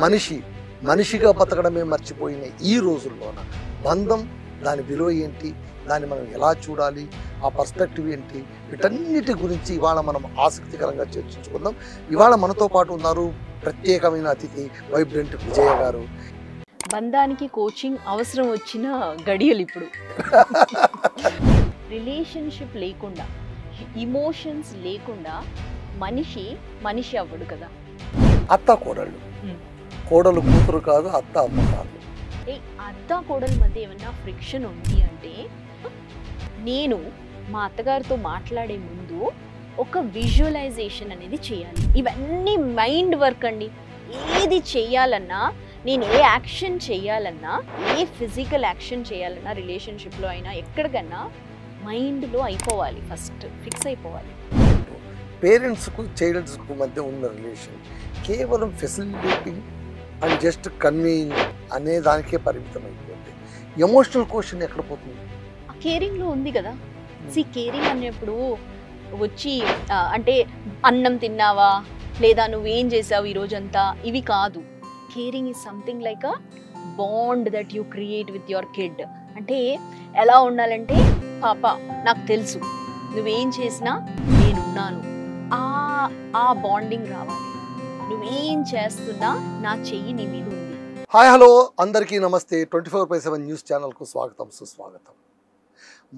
మనిషి మనిషిగా బతకడమే మర్చిపోయిన ఈ రోజుల్లోన బంధం, దాని విలువ ఏంటి, దాన్ని మనం ఎలా చూడాలి, ఆ పర్స్పెక్టివ్ ఏంటి, వీటన్నిటి గురించి ఇవాళ మనం ఆసక్తికరంగా చర్చించుకుందాం. ఇవాళ మనతో పాటు ఉన్నారు ప్రత్యేకమైన అతిథి వైబ్రెంట్ విజయ గారు. బంధానికి కోచింగ్ అవసరం వచ్చిన గడియలు ఇప్పుడు. రిలేషన్షిప్ లేకుండా, ఇమోషన్స్ లేకుండా మనిషి అవ్వడు కదా. అత్త కోడళ్ళు, కోడలు కూతురు కాదు, అత్త అమ్మ కాదు. అత్త కోడల మధ్య ఏమన్నా ఫ్రిక్షన్ ఉంది అంటే, నేను మా అత్తగారితో మాట్లాడే ముందు ఒక విజువలైజేషన్ అనేది చేయాలి. ఇవన్నీ మైండ్ వర్క్ అండి. ఏది చేయాలన్నా, నేను ఏ యాక్షన్ చేయాలన్నా, ఏ ఫిజికల్ యాక్షన్ చేయాలన్నా, రిలేషన్షిప్లో అయినా ఎక్కడికన్నా మైండ్లో అయిపోవాలి, ఫస్ట్ ఫిక్స్ అయిపోవాలి. పేరెంట్స్కు చైల్డ్స్కు మధ్య ఉన్న రిలేషన్ కేవలం ఫెసిలిటేటింగ్ అండ్ జస్ట్ కన్వీయింగ్ అనే దానికే పరిమితం అయిపోతుంది. ఎమోషనల్ క్వశ్చన్ ఎక్కడ పోతుంది? కేరింగ్లో ఉంది కదా. కేరింగ్ అనేప్పుడు వచ్చి అంటే అన్నం తిన్నావా, లేదా నువ్వేం చేసావు ఈరోజంతా, ఇవి కాదు. Caring is something like a bond that you create with your kid. అంటే ఎలా ఉండాలంటే, పాప నాకు తెలుసు నువ్వేం చేసినా నేనున్నాను, ఆ బాండింగ్ రావాలి. నువ్వేం చేస్తున్నా నా చెయ్యి నీ మీద ఉంది. హాయ్, హలో, అందరికీ నమస్తే. 24/7 న్యూస్ ఛానల్కు స్వాగతం, సుస్వాగతం.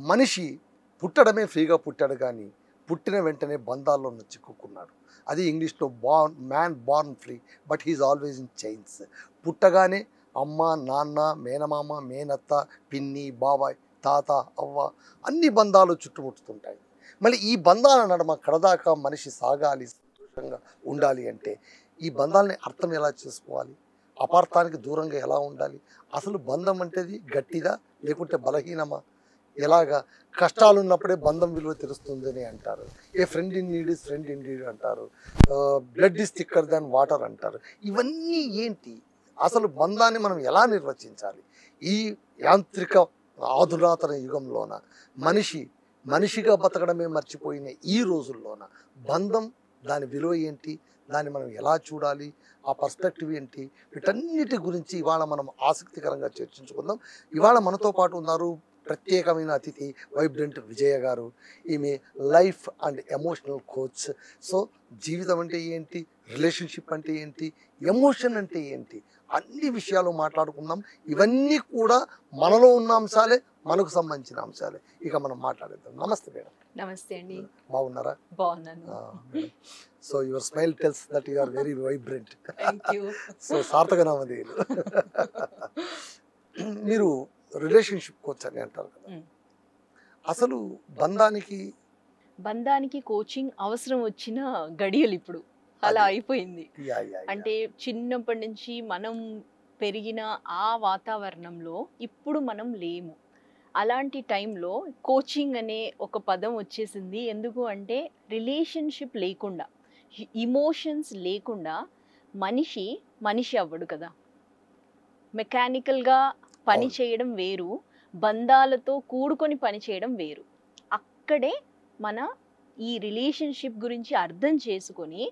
మనిషి పుట్టడమే ఫ్రీగా పుట్టాడు, కానీ పుట్టిన వెంటనే బంధాల్లో చిక్కుకున్నాడు. అది ఇంగ్లీష్లో man born free but he is always in chains. పుట్టగానే అమ్మ, నాన్న, మేనమామ, మేనత్త, పిన్ని, బాబాయ్, తాత, అవ్వ అన్ని బంధాలు చుట్టుముట్టుతుంటాయి. మళ్ళీ ఈ బంధాల నడమ కడదాకా మనిషి సాగాలి, సంతోషంగా ఉండాలి అంటే ఈ బంధాలని అర్థం ఎలా చేసుకోవాలి, అపార్థానికి దూరంగా ఎలా ఉండాలి, అసలు బంధం అంటేది గట్టిదా లేకుంటే బలహీనమా, ఎలాగా కష్టాలు ఉన్నప్పుడే బంధం విలువ తెలుస్తుంది అని అంటారు. A friend in need is friend in need అంటారు. Blood is thicker than water అంటారు. ఇవన్నీ ఏంటి, అసలు బంధాన్ని మనం ఎలా నిర్వచించాలి? ఈ యాంత్రిక ఆధునాతన యుగంలోన మనిషిగా బతకడమే మర్చిపోయిన ఈ రోజుల్లోన బంధం, దాని విలువ ఏంటి, దాన్ని మనం ఎలా చూడాలి, ఆ పర్స్పెక్టివ్ ఏంటి, వీటన్నిటి గురించి ఇవాళ మనం ఆసక్తికరంగా చర్చించుకుందాం. ఇవాళ మనతో పాటు ఉన్నారు ప్రత్యేకమైన అతిథి వైబ్రెంట్ విజయ గారు. ఈమె life and emotional coach. So జీవితం అంటే ఏంటి, రిలేషన్షిప్ అంటే ఏంటి, ఎమోషన్ అంటే ఏంటి, అన్ని విషయాలు మాట్లాడుకుందాం. ఇవన్నీ కూడా మనలో ఉన్న అంశాలే, మనకు సంబంధించిన అంశాలే. ఇక మనం మాట్లాడేద్దాం. నమస్తే మేడం. నమస్తే అండి. బాగున్నారా? బాగున్నాను. So your smile tells that you are very vibrant. Thank you. So సార్థక నామధేయులు. మీరు రిలేషన్షిప్ కోచ్ అని అంటారు కదా, అసలు బంధానికి కోచింగ్ అవసరం వచ్చిన గడియలు ఇప్పుడు అలా అయిపోయింది. అంటే చిన్నప్పటి నుంచి మనం పెరిగిన ఆ వాతావరణంలో ఇప్పుడు మనం లేము. అలాంటి టైంలో కోచింగ్ అనే ఒక పదం వచ్చేసింది. ఎందుకు అంటే, రిలేషన్షిప్ లేకుండా, ఇమోషన్స్ లేకుండా మనిషి అవ్వడు కదా. మెకానికల్గా పని చేయడం వేరు, బంధాలతో కూడుకొని పని చేయడం వేరు. అక్కడే మన ఈ రిలేషన్షిప్ గురించి అర్థం చేసుకొని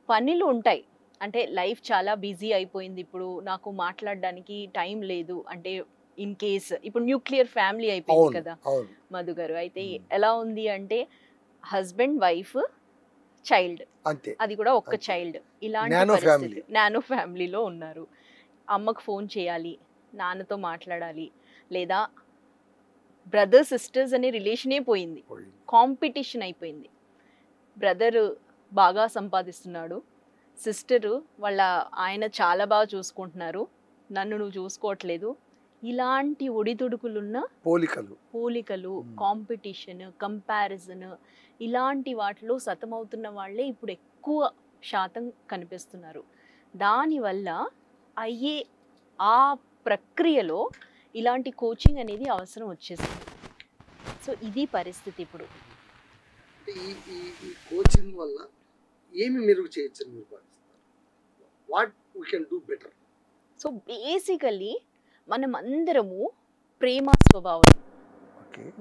పనులు ఉంటాయి. అంటే లైఫ్ చాలా బిజీ అయిపోయింది, ఇప్పుడు నాకు మాట్లాడడానికి టైం లేదు అంటే, ఇన్ కేస్ ఇప్పుడు న్యూక్లియర్ ఫ్యామిలీ అయిపోయింది కదా మధు గారు. అయితే ఎలా ఉంది అంటే, హస్బెండ్, వైఫ్, చైల్డ్, అది కూడా ఒక్క చైల్డ్, ఇలాంటి పరిస్థితి నానో ఫ్యామిలీలో ఉన్నారు. అమ్మకు ఫోన్ చేయాలి, నాన్నతో మాట్లాడాలి, లేదా బ్రదర్ సిస్టర్స్ అనే రిలేషనే పోయింది, కాంపిటీషన్ అయిపోయింది. బ్రదర్ బాగా సంపాదిస్తున్నాడు, సిస్టరు వాళ్ళ ఆయన చాలా బాగా చూసుకుంటున్నారు, నన్ను నువ్వు చూసుకోవట్లేదు. ఇలాంటి ఒడిదుడుకులున్న పోలికలు, కాంపిటీషన్, కంపారిజన్, ఇలాంటి వాటిలో సతమవుతున్న వాళ్ళే ఇప్పుడు ఎక్కువ శాతం కనిపిస్తున్నారు. దానివల్ల అయ్యే ఆ ప్రక్రియలో ఇలాంటి కోచింగ్ అనేది అవసరం వచ్చేసింది. సో ఇది పరిస్థితి ఇప్పుడు. ఈ కోచింగ్ వల్ల ఏమి మెరుగు చేయొచ్చు మీరు భావిస్తారు? What we can do better? So basically మనం అందరము ప్రేమ స్వభావం,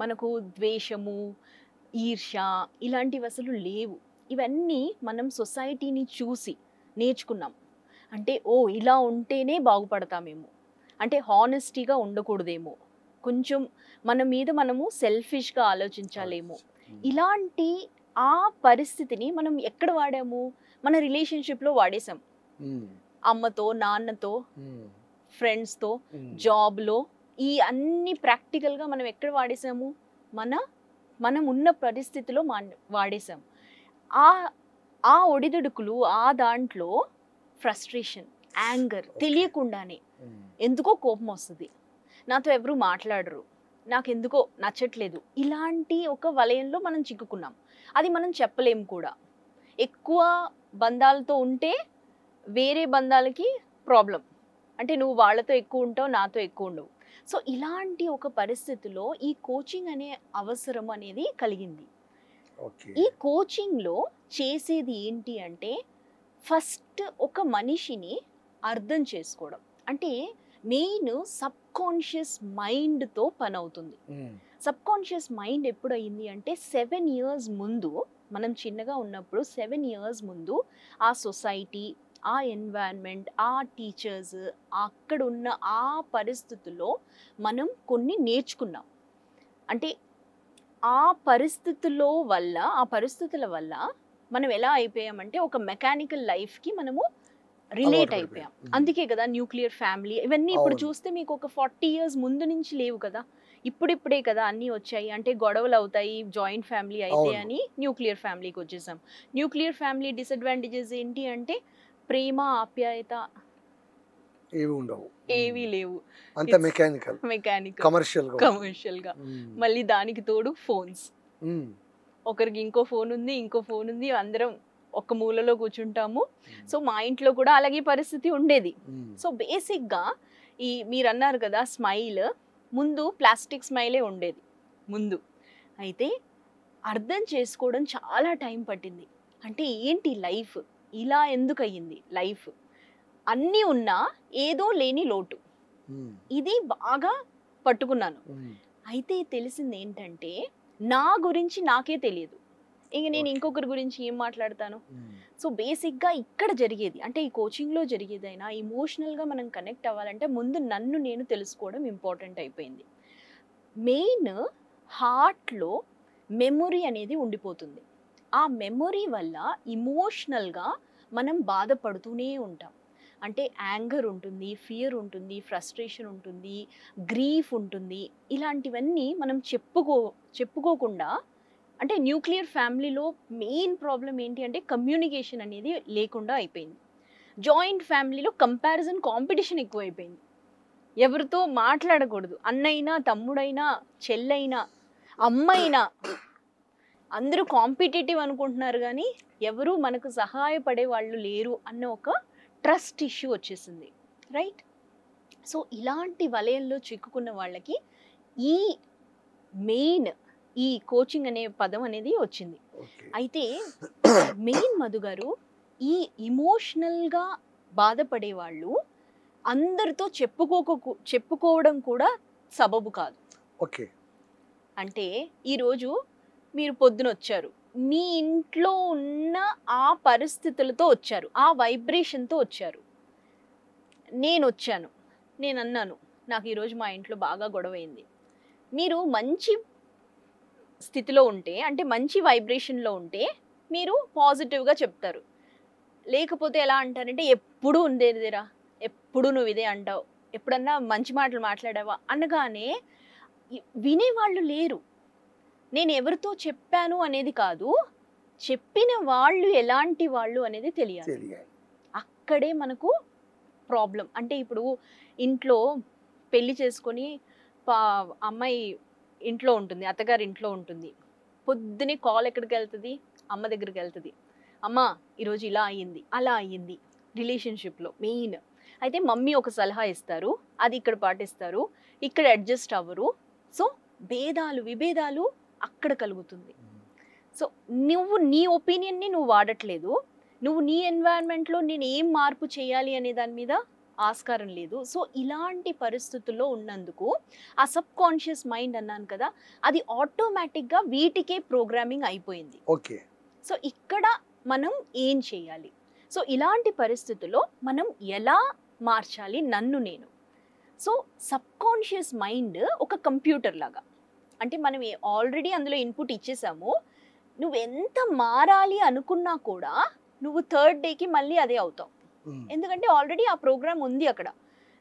మనకు ద్వేషము, ఈర్ష్య ఇలాంటివి అసలు లేవు. ఇవన్నీ మనం సొసైటీని చూసి నేర్చుకున్నాం. అంటే ఓ ఇలా ఉంటేనే బాగుపడతామేమో, అంటే హానెస్టీగా ఉండకూడదేమో, కొంచెం మన మీద మనము సెల్ఫిష్గా ఆలోచించాలేమో, ఇలాంటి ఆ పరిస్థితిని మనం ఎక్కడ వాడాము, మన రిలేషన్షిప్లో వాడేసాం. అమ్మతో, నాన్నతో, ఫ్రెండ్స్తో, జాబ్లో, ఈ అన్ని ప్రాక్టికల్గా మనం ఎక్కడ వాడేసాము, మనం ఉన్న పరిస్థితిలో వాడేసాం. ఆ ఆ ఒడిదుడుకులు, ఆ దాంట్లో ఫ్రస్ట్రేషన్, యాంగర్, తెలియకుండానే ఎందుకో కోపం వస్తుంది, నాతో ఎవరు మాట్లాడరు, నాకు ఎందుకో నచ్చట్లేదు, ఇలాంటి ఒక వలయంలో మనం చిక్కుకున్నాం. అది మనం చెప్పలేము కూడా. ఎక్కువ బంధాలతో ఉంటే వేరే బంధాలకి ప్రాబ్లం, అంటే నువ్వు వాళ్ళతో ఎక్కువ ఉంటావు, నాతో ఎక్కువ ఉండవు. సో ఇలాంటి ఒక పరిస్థితిలో ఈ కోచింగ్ అనే అవసరం అనేది కలిగింది. ఈ కోచింగ్లో చేసేది ఏంటి అంటే, ఫస్ట్ ఒక మనిషిని అర్థం చేసుకోవడం, అంటే మెయిన్ సబ్ కాన్షియస్ మైండ్తో పని అవుతుంది. సబ్ కాన్షియస్ మైండ్ ఎప్పుడు అయింది అంటే 7 years ముందు, మనం చిన్నగా ఉన్నప్పుడు 7 years ముందు ఆ సొసైటీ, ఆ ఎన్వైరన్మెంట్, ఆ టీచర్స్, అక్కడ ఉన్న ఆ పరిస్థితుల్లో మనం కొన్ని నేర్చుకున్నాం. అంటే ఆ పరిస్థితుల వల్ల మనం ఎలా అయిపోయామంటే ఒక మెకానికల్ లైఫ్కి మనము రిలేట్ అయిపోయాం. అందుకే కదా న్యూక్లియర్ ఫ్యామిలీ ఇవన్నీ ఇప్పుడు చూస్తే మీకు ఒక 40 years ముందు నుంచి లేవు కదా, ఇప్పుడిప్పుడే కదా అన్నీ వచ్చాయి. అంటే గొడవలు అవుతాయి జాయింట్ ఫ్యామిలీ అయితే అని న్యూక్లియర్ ఫ్యామిలీకి వచ్చేసాం. న్యూక్లియర్ ఫ్యామిలీ డిసడ్వాంటేజెస్ ఏంటి అంటే ప్రేమ, ఆప్యాయత ఏవి లేవు, అంత మెకానికల్, కమర్షియల్ గా. మళ్ళీ దానికి తోడు ఫోన్స్, ఒకరికి ఇంకో ఫోన్ ఉంది, అందరం ఒక మూలలో కూర్చుంటాము. సో మా ఇంట్లో కూడా అలాగే పరిస్థితి ఉండేది. సో బేసిక్గా మీరు అన్నారు కదా స్మైల్, ముందు ప్లాస్టిక్ స్మైలే ఉండేది ముందు. అయితే అర్థం చేసుకోవడం చాలా టైం పట్టింది. అంటే ఏంటి లైఫ్ ఇలా ఎందుకు అయ్యింది, లైఫ్ అన్నీ ఉన్నా ఏదో లేని లోటు, ఇది బాగా పట్టుకున్నాను. అయితే తెలిసింది ఏంటంటే నా గురించి నాకే తెలియదు, ఇంక నేను ఇంకొకరి గురించి ఏం మాట్లాడతాను. సో బేసిక్గా ఇక్కడ జరిగేది, అంటే ఈ కోచింగ్లో జరిగేదైనా ఇమోషనల్గా మనం కనెక్ట్ అవ్వాలంటే ముందు నన్ను నేను తెలుసుకోవడం ఇంపార్టెంట్ అయిపోయింది. మెయిన్ హార్ట్లో మెమొరీ అనేది ఉండిపోతుంది. ఆ మెమొరీ వల్ల ఇమోషనల్గా మనం బాధపడుతూనే ఉంటాం. అంటే యాంగర్ ఉంటుంది, ఫియర్ ఉంటుంది, ఫ్రస్ట్రేషన్ ఉంటుంది, గ్రీఫ్ ఉంటుంది. ఇలాంటివన్నీ మనం చెప్పుకోకుండా, అంటే న్యూక్లియర్ ఫ్యామిలీలో మెయిన్ ప్రాబ్లం ఏంటి అంటే కమ్యూనికేషన్ అనేది లేకుండా అయిపోయింది. జాయింట్ ఫ్యామిలీలో కంపారిజన్, కాంపిటీషన్ ఎక్కువైపోయింది. ఎవరితో మాట్లాడకూడదు, అన్నైనా, తమ్ముడైనా, చెల్లైనా, అమ్మైనా అందరూ కాంపిటేటివ్ అనుకుంటున్నారు, కానీ ఎవరు మనకు సహాయపడే వాళ్ళు లేరు అన్న ఒక ట్రస్ట్ ఇష్యూ వచ్చేసింది, రైట్? సో ఇలాంటి వలయంలో చిక్కుకున్న వాళ్ళకి ఈ మెయిన్ ఈ కోచింగ్ అనే పదం అనేది వచ్చింది. అయితే మెయిన్ మధు గారు, ఈ ఇమోషనల్గా బాధపడే వాళ్ళు అందరితో చెప్పుకోవడం కూడా సబబు కాదు. ఓకే, అంటే ఈరోజు మీరు పొద్దున వచ్చారు, మీ ఇంట్లో ఉన్న ఆ పరిస్థితులతో వచ్చారు, ఆ వైబ్రేషన్తో వచ్చారు. నేను వచ్చాను, నేను అన్నాను నాకు ఈరోజు మా ఇంట్లో బాగా గొడవైంది. మీరు మంచి స్థితిలో ఉంటే, అంటే మంచి వైబ్రేషన్లో ఉంటే మీరు పాజిటివ్గా చెప్తారు. లేకపోతే ఎలా అంటారంటే ఎప్పుడు ఉండేదిరా, ఎప్పుడు నువ్వు ఇదే అంటావు, ఎప్పుడన్నా మంచి మాటలు మాట్లాడావా అనగానే వినేవాళ్ళు లేరు. నేను ఎవరితో చెప్పాను అనేది కాదు, చెప్పిన వాళ్ళు ఎలాంటి వాళ్ళు అనేది తెలియాలి. అక్కడే మనకు ప్రాబ్లం. అంటే ఇప్పుడు ఇంట్లో పెళ్లి చేసుకొని అమ్మాయి ఇంట్లో ఉంటుంది, అత్తగారి ఇంట్లో ఉంటుంది. పొద్దునే కాల్ ఎక్కడికి వెళ్తుంది, అమ్మ దగ్గరికి వెళ్తుంది. అమ్మ ఈరోజు ఇలా అయ్యింది, అలా అయ్యింది, రిలేషన్షిప్లో మెయిన్. అయితే మమ్మీ ఒక సలహా ఇస్తారు, అది ఇక్కడ పాటిస్తారు, ఇక్కడ అడ్జస్ట్ అవ్వరు. సో విభేదాలు అక్కడ కలుగుతుంది. సో నువ్వు నీ ఒపీనియన్ని నువ్వు వాడట్లేదు, నువ్వు నీ ఎన్వైరన్మెంట్లో నేను ఏం మార్పు చేయాలి అనే దాని మీద ఆస్కారం లేదు. సో ఇలాంటి పరిస్థితుల్లో ఉన్నందుకు ఆ సబ్ కాన్షియస్ మైండ్ అన్నాను కదా, అది ఆటోమేటిక్గా వీటికే ప్రోగ్రామింగ్ అయిపోయింది. ఓకే, సో ఇక్కడ మనం ఏం చేయాలి? సో ఇలాంటి పరిస్థితుల్లో మనం ఎలా మార్చాలి నన్ను నేను? సో సబ్కాన్షియస్ మైండ్ ఒక కంప్యూటర్ లాగా, అంటే మనం ఆల్రెడీ అందులో ఇన్పుట్ ఇచ్చేసాము. నువ్వు ఎంత మారాలి అనుకున్నా కూడా నువ్వు థర్డ్ డేకి మళ్ళీ అదే అవుతావు, ఎందుకంటే ఆల్రెడీ ఆ ప్రోగ్రామ్ ఉంది అక్కడ.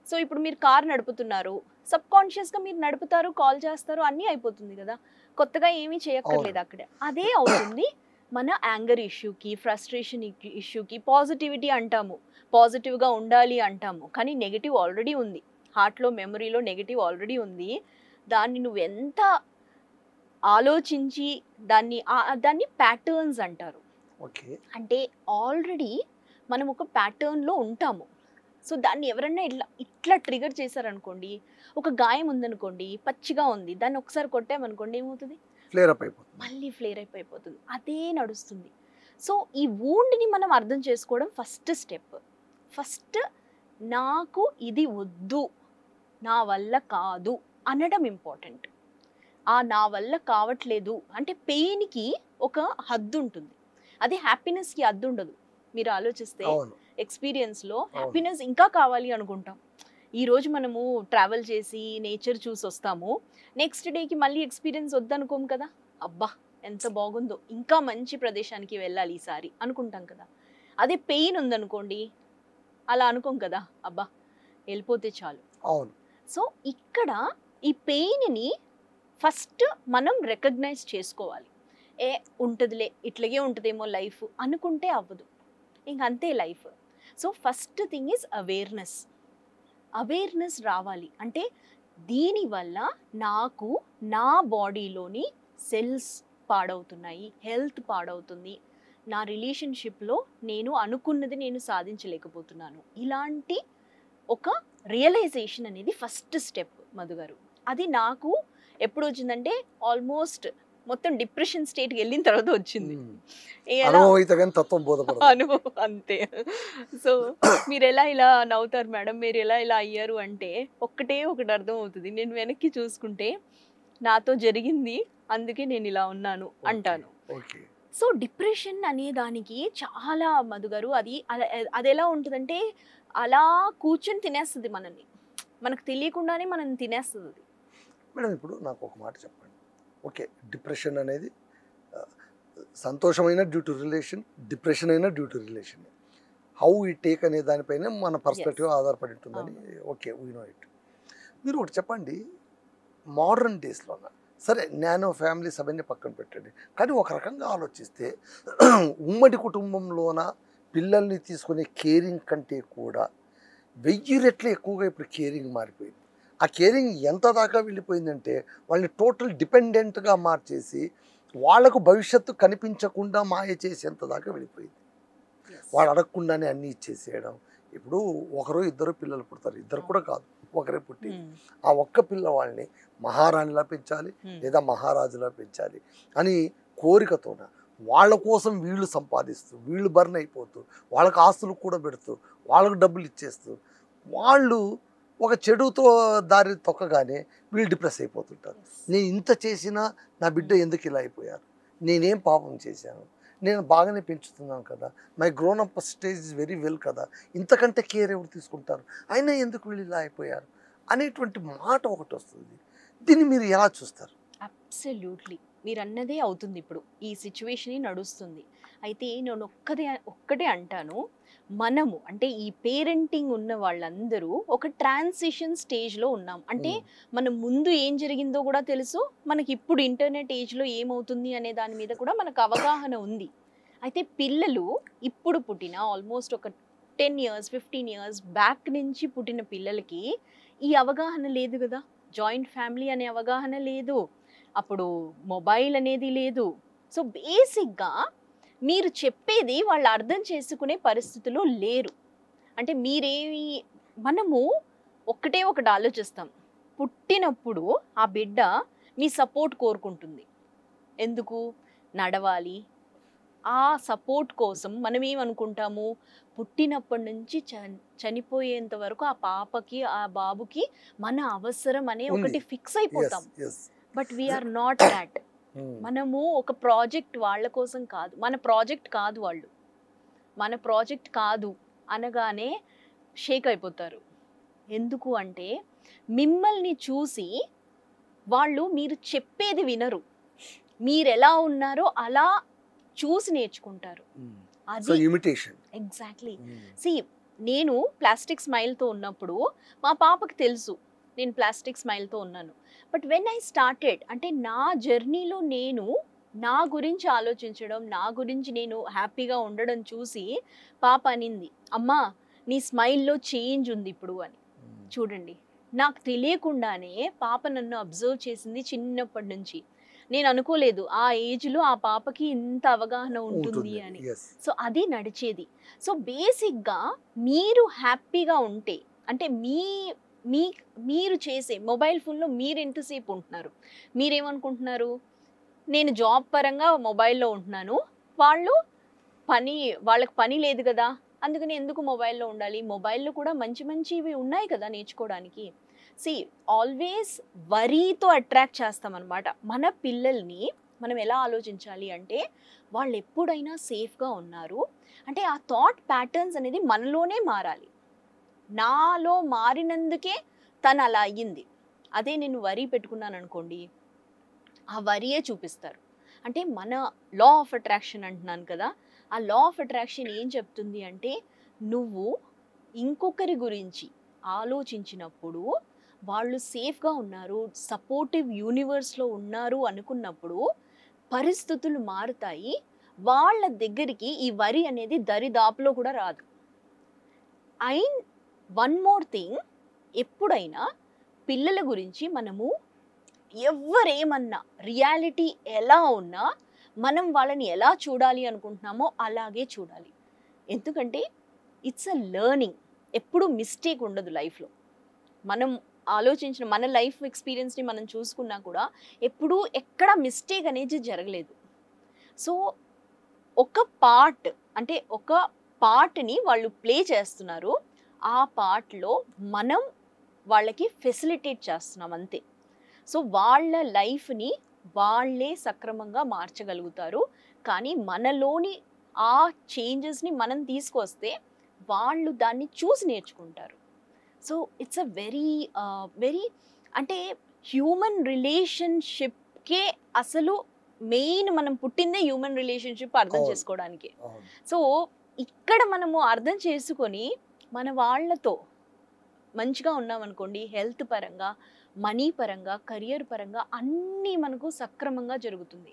సో ఇప్పుడు మీరు కార్ నడుపుతున్నారు, సబ్కాన్షియస్గా మీరు నడుపుతారు, కాల్ చేస్తారు, అన్నీ అయిపోతుంది కదా, కొత్తగా ఏమీ చేయక్కర్లేదు అక్కడే. అదే అవుతుంది మన యాంగర్ ఇష్యూకి, ఫ్రస్ట్రేషన్ ఇష్యూకి. పాజిటివిటీ అంటాము, పాజిటివ్గా ఉండాలి అంటాము, కానీ నెగిటివ్ ఆల్రెడీ ఉంది, హార్ట్లో మెమరీలో నెగిటివ్ ఆల్రెడీ ఉంది. దాన్ని నువ్వు ఎంత ఆలోచించి దాన్ని ప్యాటర్న్స్ అంటారు. అంటే ఆల్రెడీ మనం ఒక ప్యాటర్న్లో ఉంటాము. సో దాన్ని ఎవరన్నా ఇట్లా ట్రిగర్ చేశారనుకోండి, ఒక గాయం ఉందనుకోండి, పచ్చిగా ఉంది, దాన్ని ఒకసారి కొట్టామనుకోండి ఏమవుతుంది? మళ్ళీ ఫ్లేర్ అయిపోతుంది. అదే నడుస్తుంది. సో ఈ వూండ్ని మనం అర్థం చేసుకోవడం ఫస్ట్ స్టెప్. ఫస్ట్ నాకు ఇది వద్దు, నా వల్ల కాదు అనడం ఇంపార్టెంట్. నా వల్ల కావట్లేదు అంటే పెయిన్కి ఒక హద్దు ఉంటుంది, అదే హ్యాపీనెస్కి హద్దు ఉండదు. మీరు ఆలోచిస్తే ఎక్స్పీరియన్స్లో హ్యాపీనెస్ ఇంకా కావాలి అనుకుంటాం. ఈరోజు మనము ట్రావెల్ చేసి నేచర్ చూసి వస్తాము, నెక్స్ట్ డేకి మళ్ళీ ఎక్స్పీరియన్స్ వద్దనుకోము కదా, అబ్బా ఎంత బాగుందో, ఇంకా మంచి ప్రదేశానికి వెళ్ళాలి ఈసారి అనుకుంటాం కదా. అదే పెయిన్ ఉందనుకోండి అలా అనుకోం కదా, అబ్బా వెళ్ళిపోతే చాలు. సో ఇక్కడ ఈ పెయిన్ని ఫస్ట్ మనం రికగ్నైజ్ చేసుకోవాలి. ఉంటుందిలే, ఇట్లాగే ఉంటుందేమో లైఫ్ అనుకుంటే అవ్వదు, ఇంకంతే life. So first thing is awareness. Awareness రావాలి అంటే దీనివల్ల నాకు నా బాడీలోని సెల్స్ పాడవుతున్నాయి, హెల్త్ పాడవుతుంది, నా రిలేషన్షిప్లో నేను అనుకున్నది నేను సాధించలేకపోతున్నాను. ఇలాంటి ఒక రియలైజేషన్ అనేది ఫస్ట్ స్టెప్ మధు గారు. అది నాకు ఎప్పుడు వచ్చిందంటే ఆల్మోస్ట్ మొత్తం డిప్రెషన్ స్టేట్కి వెళ్ళిన తర్వాత వచ్చింది. అనుభవం అంతే. సో మీరు ఎలా ఇలా నవ్వుతారు మేడం, మీరు ఎలా ఇలా అయ్యారు అంటే ఒకటి అర్థం అవుతుంది. నేను వెనక్కి చూసుకుంటే నాతో జరిగింది, అందుకే నేను ఇలా ఉన్నాను అంటాను. సో డిప్రెషన్ అనే దానికి చాలా మధుగారు అది ఎలా ఉంటుందంటే అలా కూర్చొని తినేస్తుంది మనల్ని, మనకు తెలియకుండానే మనం తినేస్తుంది అది. మేడం ఇప్పుడు నాకు ఒక మాట చెప్పండి. ఓకే, డిప్రెషన్ అనేది సంతోషమైన డ్యూ టు రిలేషన్, డిప్రెషన్ అయినా డ్యూ టు రిలేషన్. హౌ ఈ టేక్ అనే దానిపైన మన పర్స్పెక్టివ్ ఆధారపడి ఉంటుందని. Okay, we know it. మీరు ఒకటి చెప్పండి, మోడర్న్ డేస్లోన సరే నానో ఫ్యామిలీస్ అవన్నీ పక్కన పెట్టండి, కానీ ఒక రకంగా ఆలోచిస్తే ఉమ్మడి కుటుంబంలోన పిల్లల్ని తీసుకునే కేరింగ్ కంటే కూడా 1000 రెట్లు ఎక్కువగా ఇప్పుడు కేరింగ్ మారిపోయింది. ఆ కేరింగ్ ఎంత దాకా వెళ్ళిపోయిందంటే వాళ్ళని టోటల్ డిపెండెంట్గా మార్చేసి వాళ్ళకు భవిష్యత్తు కనిపించకుండా మాయ చేసేంత దాకా వెళ్ళిపోయింది. వాడు అడగకుండానే అన్నీ ఇచ్చేసేయడం. ఇప్పుడు ఒకరు ఇద్దరు పిల్లలు పుడతారు, ఇద్దరు కూడా కాదు, ఒకరే పుట్టి ఆ ఒక్క పిల్లవాళ్ళని మహారాణిలా పెంచాలి లేదా మహారాజులా పెంచాలి అని కోరికతోన వాళ్ళ కోసం వీళ్ళు సంపాదిస్తూ, వీళ్ళు బర్న్ అయిపోతూ, వాళ్ళకు ఆస్తులు కూడా పెడుతూ, వాళ్ళకు డబ్బులు ఇచ్చేస్తూ, వాళ్ళు ఒక చెడుతో దారి తొక్కగానే వీళ్ళు డిప్రెస్ అయిపోతుంటారు. నేను ఇంత చేసినా నా బిడ్డ ఎందుకు ఇలా అయిపోయారు, నేనేం పాపం చేశాను, నేను బాగానే పెంచుతున్నాను కదా, my grown up stage is very well కదా, ఇంతకంటే కేర్ ఎవరు తీసుకుంటారు, అయినా ఎందుకు వీళ్ళు ఇలా అయిపోయారు అనేటువంటి మాట ఒకటి వస్తుంది. దీన్ని మీరు ఎలా చూస్తారు? అబ్సల్యూట్లీ మీరు అన్నదే అవుతుంది. ఇప్పుడు ఈ సిచ్యువేషన్ నడుస్తుంది. అయితే నేను ఒక్కటే అంటాను, మనము అంటే ఈ పేరెంటింగ్ ఉన్న వాళ్ళందరూ ఒక ట్రాన్సిషన్ స్టేజ్లో ఉన్నాం. అంటే మనం ముందు ఏం జరిగిందో కూడా తెలుసు, మనకి ఇప్పుడు ఇంటర్నెట్ ఏజ్లో ఏమవుతుంది అనే దాని మీద కూడా మనకు అవగాహన ఉంది. అయితే పిల్లలు ఇప్పుడు పుట్టిన ఆల్మోస్ట్ ఒక 10 years 15 years బ్యాక్ నుంచి పుట్టిన పిల్లలకి ఈ అవగాహన లేదు కదా, జాయింట్ ఫ్యామిలీ అనే అవగాహన లేదు, అప్పుడు మొబైల్ అనేది లేదు. సో బేసిక్గా మీరు చెప్పేది వాళ్ళు అర్థం చేసుకునే పరిస్థితిలో లేరు. అంటే మనము ఒకటి ఆలోచిస్తాం, పుట్టినప్పుడు ఆ బిడ్డ మీ సపోర్ట్ కోరుకుంటుంది. ఎందుకు? నడవాలి. ఆ సపోర్ట్ కోసం మనం ఏమనుకుంటాము, పుట్టినప్పటి నుంచి చనిపోయేంత వరకు ఆ పాపకి ఆ బాబుకి మన అవసరం అనే ఒకటి ఫిక్స్ అయిపోతాం. But we are not that. మనము ఒక ప్రాజెక్ట్ వాళ్ళ కోసం కాదు, మన ప్రాజెక్ట్ కాదు వాళ్ళు. మన ప్రాజెక్ట్ కాదు అనగానే షేక్ అయిపోతారు. ఎందుకు అంటే మిమ్మల్ని చూసి వాళ్ళు మీరు చెప్పేది వినరు, మీరు ఎలా ఉన్నారో అలా చూసి నేర్చుకుంటారు. సో అది ఇమిటేషన్. ఎగ్జాక్ట్లీ. సి నేను ప్లాస్టిక్ స్మైల్తో ఉన్నప్పుడు మా పాపకి తెలుసు నేను ప్లాస్టిక్ స్మైల్తో ఉన్నాను. బట్ వెన్ ఐ స్టార్టెడ్ అంటే నా జర్నీలో నేను నా గురించి ఆలోచించడం, నా గురించి నేను హ్యాపీగా ఉండడం చూసి పాప అనింది, అమ్మా నీ స్మైల్లో చేంజ్ ఉంది ఇప్పుడు అని. చూడండి, నాకు తెలియకుండానే పాప నన్ను అబ్జర్వ్ చేసింది చిన్నప్పటి నుంచి. నేను అనుకోలేదు ఆ ఏజ్లో ఆ పాపకి ఇంత అవగాహన ఉంటుంది అని. సో అది నడిచేది. సో బేసిక్గా మీరు హ్యాపీగా ఉంటే అంటే మీరు చేసే మొబైల్ ఫోన్లో మీరు ఎంతసేపు ఉంటున్నారు, మీరేమనుకుంటున్నారు, నేను జాబ్ పరంగా మొబైల్లో ఉంటున్నాను, వాళ్ళకి పని లేదు కదా అందుకని ఎందుకు మొబైల్లో ఉండాలి, మొబైల్లో కూడా మంచి మంచివి ఉన్నాయి కదా నేర్చుకోవడానికి. సి ఆల్వేస్ వరీతో అట్రాక్ట్ చేస్తామన్నమాట. మన పిల్లల్ని మనం ఎలా ఆలోచించాలి అంటే వాళ్ళు ఎప్పుడైనా సేఫ్గా ఉన్నారు అంటే ఆ థాట్ ప్యాటర్న్స్ అనేది మనలోనే మారాలి. నాలో మారినందుకే తను అలా అయ్యింది, అదే నేను వరీ పెట్టుకున్నాను అనుకోండి ఆ వరియే చూపిస్తారు. అంటే మన లా ఆఫ్ అట్రాక్షన్ అంటున్నాను కదా, ఆ లా ఆఫ్ అట్రాక్షన్ ఏం చెప్తుంది అంటే నువ్వు ఇంకొకరి గురించి ఆలోచించినప్పుడు వాళ్ళు సేఫ్గా ఉన్నారు, సపోర్టివ్ యూనివర్స్లో ఉన్నారు అనుకున్నప్పుడు పరిస్థితులు మారుతాయి, వాళ్ళ దగ్గరికి ఈ వరి అనేది దరిదాపులో కూడా రాదు. అండ్ వన్ మోర్ థింగ్, ఎప్పుడైనా పిల్లల గురించి మనము ఎవరేమన్నా రియాలిటీ ఎలా ఉన్నా మనం వాళ్ళని ఎలా చూడాలి అనుకుంటున్నామో అలాగే చూడాలి. ఎందుకంటే ఇట్స్ అ లెర్నింగ్, ఎప్పుడు మిస్టేక్ ఉండదు లైఫ్లో. మనం ఆలోచించిన మన లైఫ్ ఎక్స్పీరియన్స్ని మనం చూసుకున్నా కూడా ఎప్పుడూ ఎక్కడ మిస్టేక్ అనేది జరగలేదు. సో ఒక పార్ట్ అంటే ఒక పార్ట్ని వాళ్ళు ప్లే చేస్తున్నారు, ఆ పార్ట్లో మనం వాళ్ళకి ఫెసిలిటేట్ చేస్తున్నాం అంతే. సో వాళ్ళ లైఫ్ని వాళ్ళే సక్రమంగా మార్చగలుగుతారు. కానీ మనలోని ఆ చేంజెస్ని మనం తీసుకొస్తే వాళ్ళు దాన్ని చూసి నేర్చుకుంటారు. సో ఇట్స్ అ వెరీ అంటే హ్యూమన్ రిలేషన్షిప్కే అసలు మెయిన్, మనం పుట్టిందే హ్యూమన్ రిలేషన్షిప్ అర్థం చేసుకోవడానికి. సో ఇక్కడ మనము అర్థం చేసుకొని మన వాళ్ళతో మంచిగా ఉన్నామనుకోండి, హెల్త్ పరంగా, మనీ పరంగా, కెరియర్ పరంగా అన్నీ మనకు సక్రమంగా జరుగుతుంది.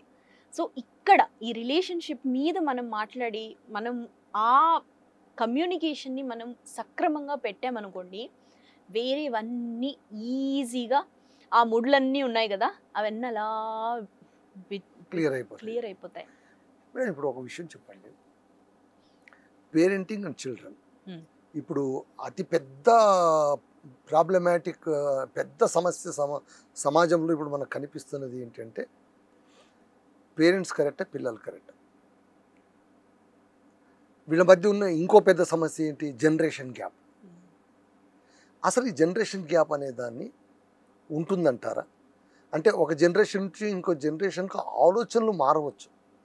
సో ఇక్కడ ఈ రిలేషన్షిప్ మీద మనం మాట్లాడి మనం ఆ కమ్యూనికేషన్ని మనం సక్రమంగా పెట్టామనుకోండి, వేరేవన్నీ ఈజీగా ఆ ముడ్లన్నీ ఉన్నాయి కదా అవన్నీ అలా క్లియర్ అయిపోతాయి. ఇప్పుడు ఒక విషయం చెప్పండి, పేరెంటింగ్ అండ్ చిల్డ్రన్ ఇప్పుడు అతి పెద్ద ప్రాబ్లమాటిక్ పెద్ద సమస్య సమాజంలో ఇప్పుడు మనకు కనిపిస్తున్నది ఏంటంటే పేరెంట్స్ కరెక్టా పిల్లలు కరెక్టా. వీళ్ళ మధ్య ఉన్న ఇంకో పెద్ద సమస్య ఏంటి, జనరేషన్ గ్యాప్. అసలు ఈ జనరేషన్ గ్యాప్ అనే దాన్ని ఉంటుందంటారా? అంటే ఒక జనరేషన్ నుంచి ఇంకో జనరేషన్కి ఆలోచనలు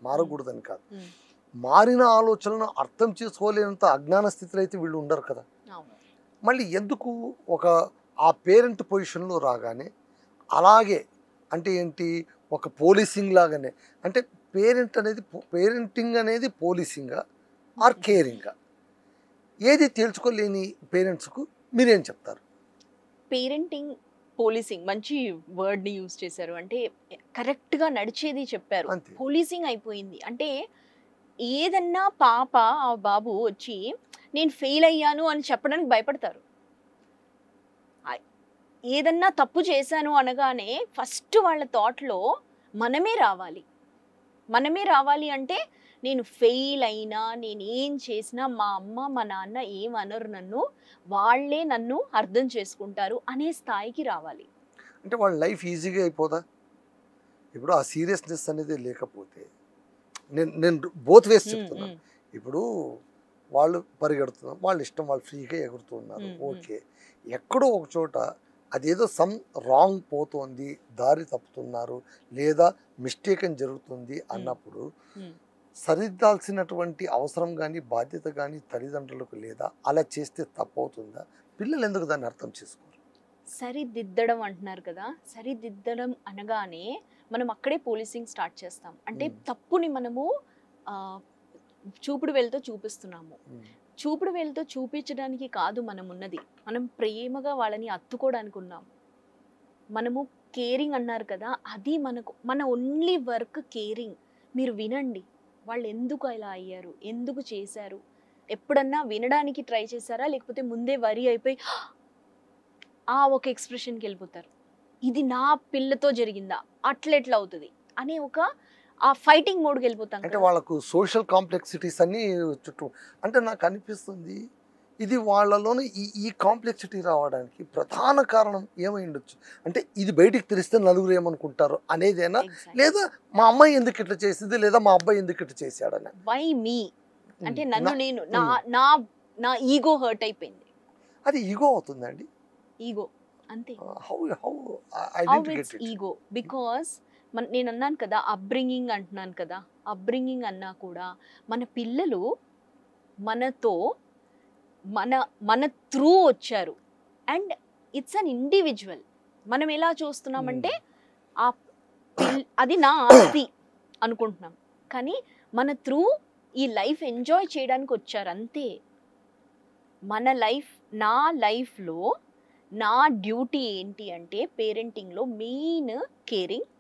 మారకూడదని కాదు, మారిన ఆలోచనలను అర్థం చేసుకోలేనంత అజ్ఞాన స్థితిలో అయితే వీళ్ళు ఉండరు కదా. మళ్ళీ ఎందుకు ఆ పేరెంట్ పొజిషన్లో రాగానే అలాగే అంటే ఏంటి, ఒక పోలీసింగ్ లాగానే, అంటే పేరెంటింగ్ అనేది పోలీసింగా ఆర్ కేరింగా, ఏది తేల్చుకోలేని పేరెంట్స్కు మీరేం చెప్తారు? పేరెంటింగ్ పోలీసింగ్ మంచి వర్డ్ని యూజ్ చేశారు, అంటే కరెక్ట్గా నడిచేది చెప్పారు. పోలీసింగ్ అయిపోయింది అంటే ఏదన్నా పాప ఆ బాబు వచ్చి నేను ఫెయిల్ అయ్యాను అని చెప్పడానికి భయపడతారు. ఏదన్నా తప్పు చేశాను అనగానే ఫస్ట్ వాళ్ళ థాట్లో మనమే రావాలి అంటే నేను ఫెయిల్ అయినా నేనేం చేసినా మా అమ్మ మా నాన్న ఏమనరు, వాళ్ళే నన్ను అర్థం చేసుకుంటారు అనే స్థాయికి రావాలి. అంటే వాళ్ళ లైఫ్ ఈజీగా అయిపోదా? ఇప్పుడు ఆ సీరియస్నెస్ అనేది లేకపోతే నేను బోత్ వేస్ చెప్తున్నాను. ఇప్పుడు వాళ్ళు పరిగెడుతున్నారు, వాళ్ళ ఇష్టం, వాళ్ళు ఫ్రీగా ఎగురుతున్నారు, ఓకే. ఎక్కడో ఒక చోట అదేదో రాంగ్ పోతుంది, దారి తప్పుతున్నారు లేదా మిస్టేక్ అని జరుగుతుంది అన్నప్పుడు సరిదిద్దాల్సినటువంటి అవసరం కానీ బాధ్యత కానీ తల్లిదండ్రులకు లేదా? అలా చేస్తే తప్పవుతుందా? పిల్లలు ఎందుకు దాన్ని అర్థం చేసుకోరు? సరిదిద్దడం అంటున్నారు కదా, సరిదిద్దడం అనగానే మనం అక్కడే పోలీసింగ్ స్టార్ట్ చేస్తాం. అంటే తప్పుని మనము చూపుడు వేలుతో చూపిస్తున్నాము. చూపుడు వేలుతో చూపించడానికి కాదు మనం ఉన్నది, మనం ప్రేమగా వాళ్ళని అత్తుకోవడానికి ఉన్నాం. మనము కేరింగ్ అన్నారు కదా, అది మన ఓన్లీ వర్క్ కేరింగ్. మీరు వినండి, వాళ్ళు ఎందుకు ఇలా అయ్యారు, ఎందుకు చేశారు, ఎప్పుడన్నా వినడానికి ట్రై చేశారా, లేకపోతే ముందే వరి అయిపోయి ఒక ఎక్స్ప్రెషన్కి వెళ్ళిపోతారు, ఇది నా పిల్లతో జరిగిందా, అట్లెట్లా అవుతుంది అనే ఆ ఫైటింగ్ మోడ్కి వెళ్ళిపోతాం. అంటే వాళ్ళకు సోషల్ కాంప్లెక్సిటీస్ అన్నీ చుట్టూ. అంటే నాకు అనిపిస్తుంది ఇది వాళ్ళలోని ఈ కాంప్లెక్సిటీ రావడానికి ప్రధాన కారణం ఏమై ఉండొచ్చు. అంటే ఇది బయటికి తెలిస్తే నలుగురు ఏమనుకుంటారు అనేదేనా, లేదా మా అమ్మాయి ఎందుకు ఇట్లా చేసింది, లేదా మా అబ్బాయి ఎందుకు ఇట్లా చేశాడని? వై మీ అంటే నేను నా ఈగో హర్ట్ అయిపోయింది. అది ఈగో అవుతుందండి. ఈగో అంతే. ఈగో బికాస్ నేను అన్నాను కదా, అప్బ్రింగింగ్ అంటున్నాను కదా, అప్బ్రింగింగ్ అన్నా కూడా మన పిల్లలు మనతో మన త్రూ వచ్చారు. And it's an individual. మనం ఎలా చూస్తున్నామంటే అది నా ఆస్తి అనుకుంటున్నాం, కానీ మన త్రూ ఈ లైఫ్ ఎంజాయ్ చేయడానికి వచ్చారు అంతే. మన లైఫ్, నా లైఫ్లో నా డ్యూటీ ఏంటి అంటే పేరెంటింగ్లో main caring,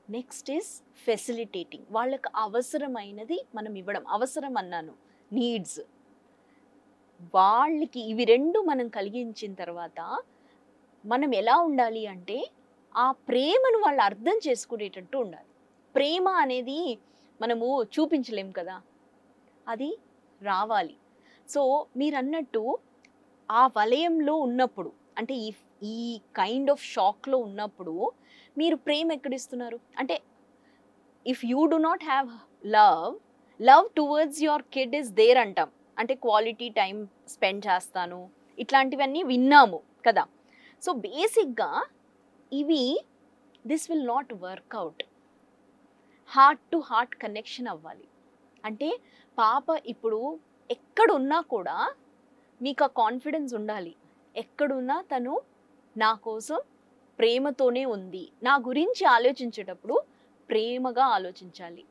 next is facilitating. వాళ్ళకి అవసరమైనది మనం ఇవ్వడం. అవసరం అన్నాను, నీడ్స్. వాళ్ళకి ఇవి రెండు మనం కలిగించిన తర్వాత మనం ఎలా ఉండాలి అంటే ఆ ప్రేమను వాళ్ళు అర్థం చేసుకునేటట్టు ఉండాలి. ప్రేమ అనేది మనము చూపించలేం కదా, అది రావాలి. సో మీరు అన్నట్టు ఆ వలయంలో ఉన్నప్పుడు, అంటే ఈ కైండ్ ఆఫ్ షాక్లో ఉన్నప్పుడు మీరు ప్రేమ ఎక్కడిస్తున్నారు అంటే, if you do not have love towards your kid is there అంటాం. అంటే క్వాలిటీ టైం స్పెండ్ చేస్తాను, ఇట్లాంటివన్నీ విన్నాము కదా. సో బేసిక్గా this will not work out. Heart to heart connection అవ్వాలి. అంటే పాప ఇప్పుడు ఎక్కడున్నా కూడా మీకు ఆ కాన్ఫిడెన్స్ ఉండాలి. ఎక్కడున్నా తను నా కోసం ప్రేమతోనే ఉంది. నా గురించి ఆలోచించేటప్పుడు ప్రేమగా ఆలోచించాలి.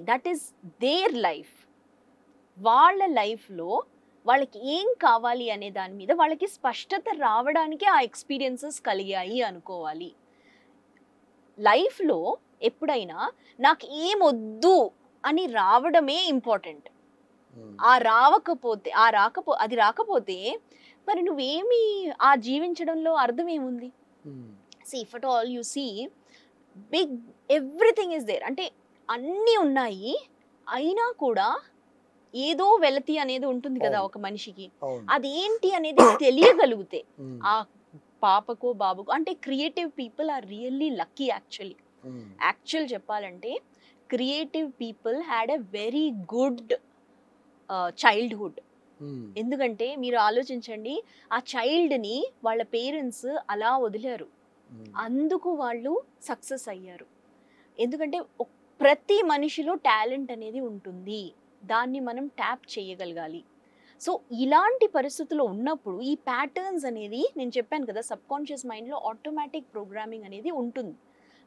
That is their life. వాళ్ళ లైఫ్లో వాళ్ళకి ఏం కావాలి అనే దాని మీద వాళ్ళకి స్పష్టత రావడానికి ఆ ఎక్స్పీరియన్సెస్ కలిగాయి అనుకోవాలి. లైఫ్లో ఎప్పుడైనా నాకు ఏమొద్దు అని రావడమే ఇంపార్టెంట్. అది రాకపోతే మరి నువ్వేమి ఆ జీవించడంలో అర్థం ఏముంది? If at all you see big everything is there, అంటే అన్నీ ఉన్నాయి, అయినా కూడా ఏదో వెలతి అనేది ఉంటుంది కదా ఒక మనిషికి. అదేంటి అనేది తెలియగలిగితే ఆ పాపకో బాబుకో, అంటే creative people are really lucky. Actual చెప్పాలంటే creative people had a very good childhood. ఎందుకంటే మీరు ఆలోచించండి, ఆ చైల్డ్ని వాళ్ళ పేరెంట్స్ అలా వదిలారు, అందుకు వాళ్ళు సక్సెస్ అయ్యారు. ఎందుకంటే ప్రతి మనిషిలో టాలెంట్ అనేది ఉంటుంది, దాన్ని మనం ట్యాప్ చేయగలగాలి. సో ఇలాంటి పరిస్థితుల్లో ఉన్నప్పుడు ఈ ప్యాటర్న్స్ అనేది, నేను చెప్పాను కదా, సబ్కాన్షియస్ మైండ్లో ఆటోమేటిక్ ప్రోగ్రామింగ్ అనేది ఉంటుంది.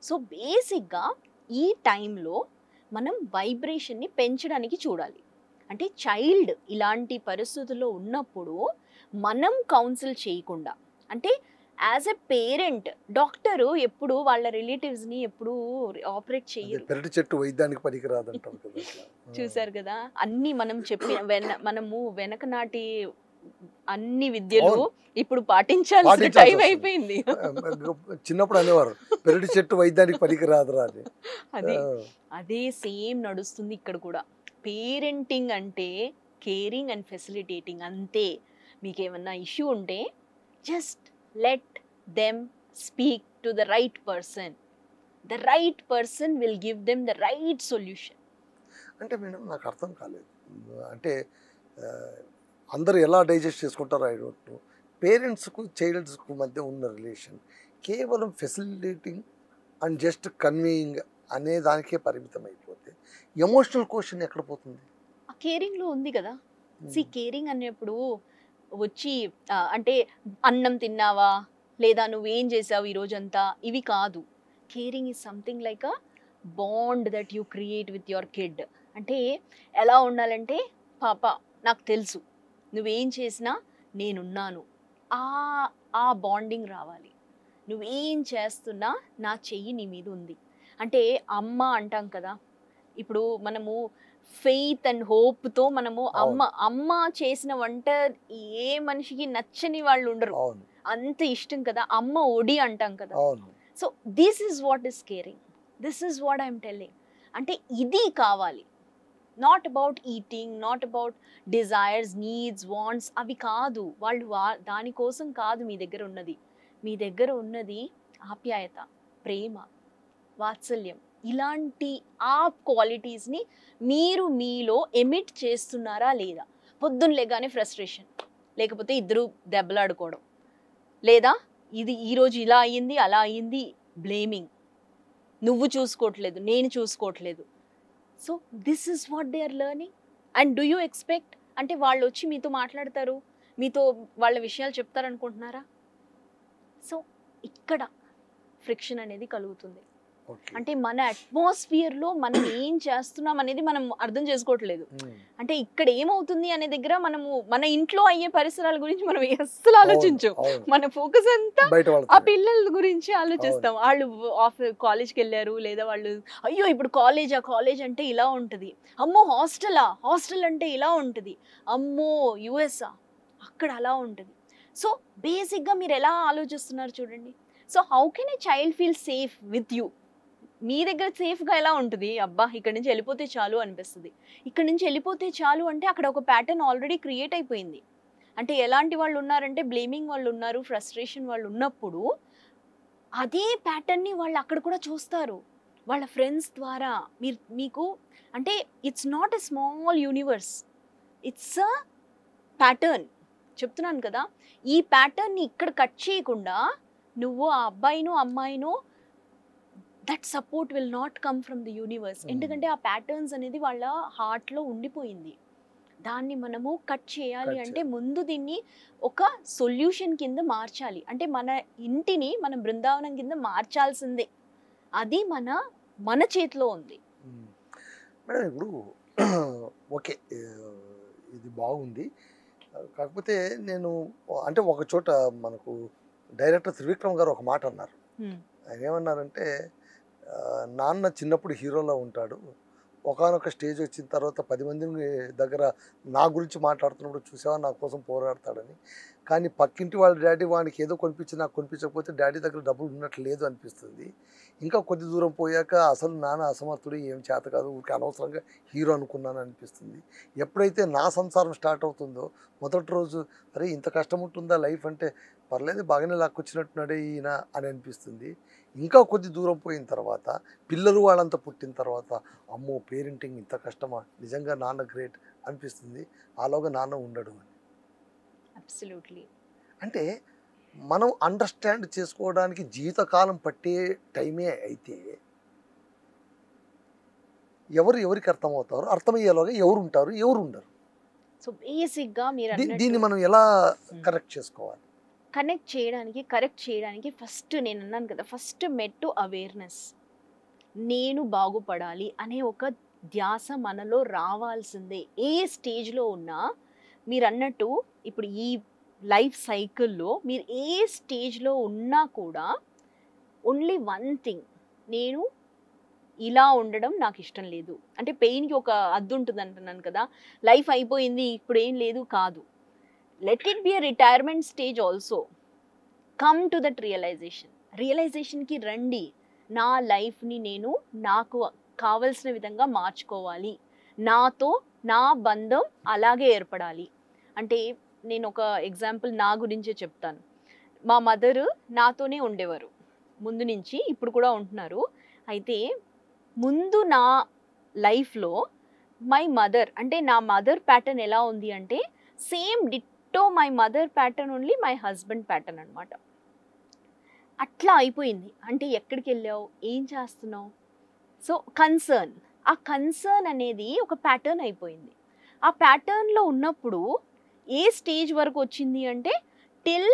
సో బేసిక్గా ఈ టైంలో మనం వైబ్రేషన్ని పెంచడానికి చూడాలి. అంటే చైల్డ్ ఇలాంటి పరిస్థితుల్లో ఉన్నప్పుడు మనం కౌన్సిల్ చేయకుండా, అంటే యాజ్ ఎ పేరెంట్, డాక్టరు ఎప్పుడు వాళ్ళ రిలేటివ్స్ని ఎప్పుడు ఆపరేట్ చేయరు. పెరటి చెట్టు వైద్యానికి పనికిరాదంటారు కదా. చూసారు కదా, అన్ని మనం చెప్పిన మనము వెనకనాటి అన్ని విద్యలు ఇప్పుడు పాటించాల్సిన టైం అయిపోయింది. చిన్నప్పుడు అనేవారు పెరటి చెట్టు వైద్యానికి పనికిరాదురా అని. అదే సేమ్ నడుస్తుంది ఇక్కడ కూడా. పేరెంటింగ్ అంటే కేరింగ్ అండ్ ఫెసిలిటేటింగ్ అంతే. మీకేమన్నా ఇష్యూ ఉంటే just let them speak to the right person. The right person will give them the right solution. అంటే మేడం నాకు అర్థం కాలేదు, అంటే అందరూ ఎలా డైజెస్ట్ చేసుకుంటారో ఐ డోంట్ నో. పేరెంట్స్కు చైల్డ్స్కు మధ్య ఉన్న రిలేషన్ కేవలం ఫెసిలిటేటింగ్ అండ్ జస్ట్ కన్వేయింగ్ అనే దానికే పరిమితం అయిపోతుంది. ఎమోషనల్ క్వశ్చన్ ఎక్కడ పోతుంది? ఆ కేరింగ్లో ఉంది కదా. కేరింగ్ అనేప్పుడు వచ్చి అంటే అన్నం తిన్నావా, లేదా నువ్వేం చేసావు ఈ రోజంతా, ఇవి కాదు. Caring is something like a bond that you create with your kid. అంటే ఎలా ఉండాలంటే, పాప నాకు తెలుసు నువ్వేం చేసినా నేనున్నాను, ఆ ఆ బాండింగ్ రావాలి. నువ్వేం చేస్తున్నా నా చెయ్యి నీ మీద ఉంది. అంటే అమ్మ అంటాం కదా, ఇప్పుడు మనము ఫెయిత్ అండ్ హోప్తో మనము అమ్మ చేసిన వంట ఏ మనిషికి నచ్చని వాళ్ళు ఉండరు, అంత ఇష్టం కదా. అమ్మ ఒడి అంటాం కదా. So this is what is caring, this is what I'm telling. అంటే ఇది కావాలి. Not about eating, not about desires, needs, wants, అవి కాదు. వాళ్ళు దానికోసం కాదు మీ దగ్గర ఉన్నది. మీ దగ్గర ఉన్నది ఆప్యాయత, ప్రేమ, వాత్సల్యం. ఇలాంటి ఆ క్వాలిటీస్ని మీరు మీలో ఎమిట్ చేస్తున్నారా లేదా? పొద్దున్న లేగానే ఫ్రస్ట్రేషన్, లేకపోతే ఇద్దరు దెబ్బలాడుకోవడం, లేదా ఇది ఈరోజు ఇలా అయ్యింది అలా అయ్యింది, బ్లేమింగ్, నువ్వు చూసుకోవట్లేదు నేను చూసుకోవట్లేదు. So this is what they are learning. And do you expect అంటే వాళ్ళు వచ్చి మీతో మాట్లాడతారు, మీతో వాళ్ళ విషయాలు చెప్తారనుకుంటున్నారా? సో ఇక్కడ ఫ్రిక్షన్ అనేది కలుగుతుంది. అంటే మన అట్మాస్ఫియర్లో మనం ఏం చేస్తున్నాం అనేది మనం అర్థం చేసుకోవట్లేదు. అంటే ఇక్కడ ఏమవుతుంది అనే దగ్గర మనము మన ఇంట్లో అయ్యే పరిసరాల గురించి మనం అస్సలు ఆలోచించం. మన ఫోకస్ అంతా ఆ పిల్లల గురించి ఆలోచిస్తాం. వాళ్ళు కాలేజ్కి వెళ్ళారు, లేదా వాళ్ళు అయ్యో ఇప్పుడు కాలేజ్ అంటే ఇలా ఉంటుంది, అమ్మో హాస్టల్ అంటే ఇలా ఉంటుంది, అమ్మో యుఎస్ఆ అక్కడ అలా ఉంటుంది. సో బేసిక్గా మీరు ఎలా ఆలోచిస్తున్నారు చూడండి. So how can a child feel safe with you? మీ దగ్గర సేఫ్గా ఎలా ఉంటుంది? అబ్బా ఇక్కడ నుంచి వెళ్ళిపోతే చాలు అనిపిస్తుంది. ఇక్కడ నుంచి వెళ్ళిపోతే చాలు అంటే అక్కడ ఒక ప్యాటర్న్ ఆల్రెడీ క్రియేట్ అయిపోయింది. అంటే ఎలాంటి వాళ్ళు ఉన్నారంటే బ్లేమింగ్ వాళ్ళు ఉన్నారు, ఫ్రస్ట్రేషన్ వాళ్ళు ఉన్నప్పుడు అదే ప్యాటర్న్ని వాళ్ళు అక్కడ కూడా చూస్తారు వాళ్ళ ఫ్రెండ్స్ ద్వారా. మీకు అంటే it's not a small universe, it's a pattern. చెప్తున్నాను కదా, ఈ ప్యాటర్న్ని ఇక్కడ కట్ చేయకుండా నువ్వు ఆ అబ్బాయినో అమ్మాయినో that support will not come from the universe. ఎందుకంటే ఆ ప్యాటర్న్స్ అనేది వాళ్ళ హార్ట్లో ఉండిపోయింది. దాన్ని మనము కట్ చేయాలి అంటే ముందు దీన్ని ఒక సొల్యూషన్ కింద మార్చాలి. అంటే మన ఇంటిని మనం బృందావనం కింద మార్చాల్సిందే. అది మన చేతిలో ఉంది. మేడం ఇప్పుడు ఓకే, ఇది బాగుంది. కాకపోతే నేను అంటే ఒక చోట మనకు డైరెక్టర్ త్రివిక్రమ్ గారు ఒక మాట అన్నారు. ఆయన ఏమన్నారంటే, నాన్న చిన్నప్పుడు హీరోలో ఉంటాడు, ఒకానొక స్టేజ్ వచ్చిన తర్వాత 10 మంది దగ్గర నా గురించి మాట్లాడుతున్నప్పుడు చూసావా నా కోసం పోరాడతాడని. కానీ పక్కింటి వాళ్ళ డాడీ వానికి ఏదో కొనిపించి నాకు కొనిపించకపోతే డాడీ దగ్గర డబ్బులు ఉన్నట్లు లేదు అనిపిస్తుంది. ఇంకా కొద్ది దూరం పోయాక అసలు నాన్న అసమర్థుడు, ఏం చేత కాదు, ఊరికి అనవసరంగా హీరో అనుకున్నాను అనిపిస్తుంది. ఎప్పుడైతే నా సంసారం స్టార్ట్ అవుతుందో మొదటి రోజు అరే ఇంత కష్టం ఉంటుందా లైఫ్ అంటే, పర్లేదు బాగానే లాక్కొచ్చినట్టున్నాడే ఈయన అని అనిపిస్తుంది. ఇంకా కొద్ది దూరం పోయిన తర్వాత పిల్లలు వాళ్ళంతా పుట్టిన తర్వాత అమ్మో పేరెంటింగ్ ఇంత కష్టమా, నిజంగా నాన్న గ్రేట్ అనిపిస్తుంది. ఆలోగా నాన్న ఉండడు అని. అబ్సల్యూట్లీ. అంటే మనం అండర్స్టాండ్ చేసుకోవడానికి జీవితకాలం పట్టే టైమే అయితే ఎవరికి అర్థమవుతారు, అర్థమయ్యేలాగా ఎవరు ఉంటారు, ఎవరు ఉండరు. సో బేసిక్గా మీరు దీన్ని మనం ఎలా కరెక్ట్ చేసుకోవాలి? కరెక్ట్ చేయడానికి ఫస్ట్ నేను అన్నాను కదా, ఫస్ట్ మెట్టు అవేర్నెస్. నేను బాగుపడాలి అనే ఒక ధ్యాస మనలో రావాల్సిందే. ఏ స్టేజ్లో ఉన్నా మీరు అన్నట్టు ఇప్పుడు ఈ లైఫ్ సైకిల్లో మీరు ఏ స్టేజ్లో ఉన్నా కూడా ఓన్లీ వన్ థింగ్, నేను ఇలా ఉండడం నాకు ఇష్టం లేదు. అంటే పెయిన్కి ఒక అద్దు ఉంటుంది అంటున్నాను కదా, లైఫ్ అయిపోయింది ఇప్పుడు ఏం లేదు కాదు. Let it be a retirement stage also. Come to that రియలైజేషన్కి రండి. నా లైఫ్ని నేను నాకు కావలసిన విధంగా మార్చుకోవాలి, నాతో నా బంధం అలాగే ఏర్పడాలి. అంటే నేను ఒక ఎగ్జాంపుల్ నా గురించే చెప్తాను. మా మదరు నాతోనే ఉండేవారు ముందు నుంచి, ఇప్పుడు కూడా ఉంటున్నారు. అయితే ముందు నా లైఫ్లో మై మదర్ అంటే నా మదర్ ప్యాటర్న్ ఎలా ఉంది అంటే same ditto my mother pattern only my husband pattern అనమాట. అట్లా అయిపోయింది. అంటే ఎక్కడికి వెళ్ళావు, ఏం చేస్తున్నావు, సో కన్సర్న్ ఆ కన్సర్న్ అనేది ఒక ప్యాటర్న్ అయిపోయింది. ఆ ప్యాటర్న్లో ఉన్నప్పుడు ఏ స్టేజ్ వరకు వచ్చింది అంటే till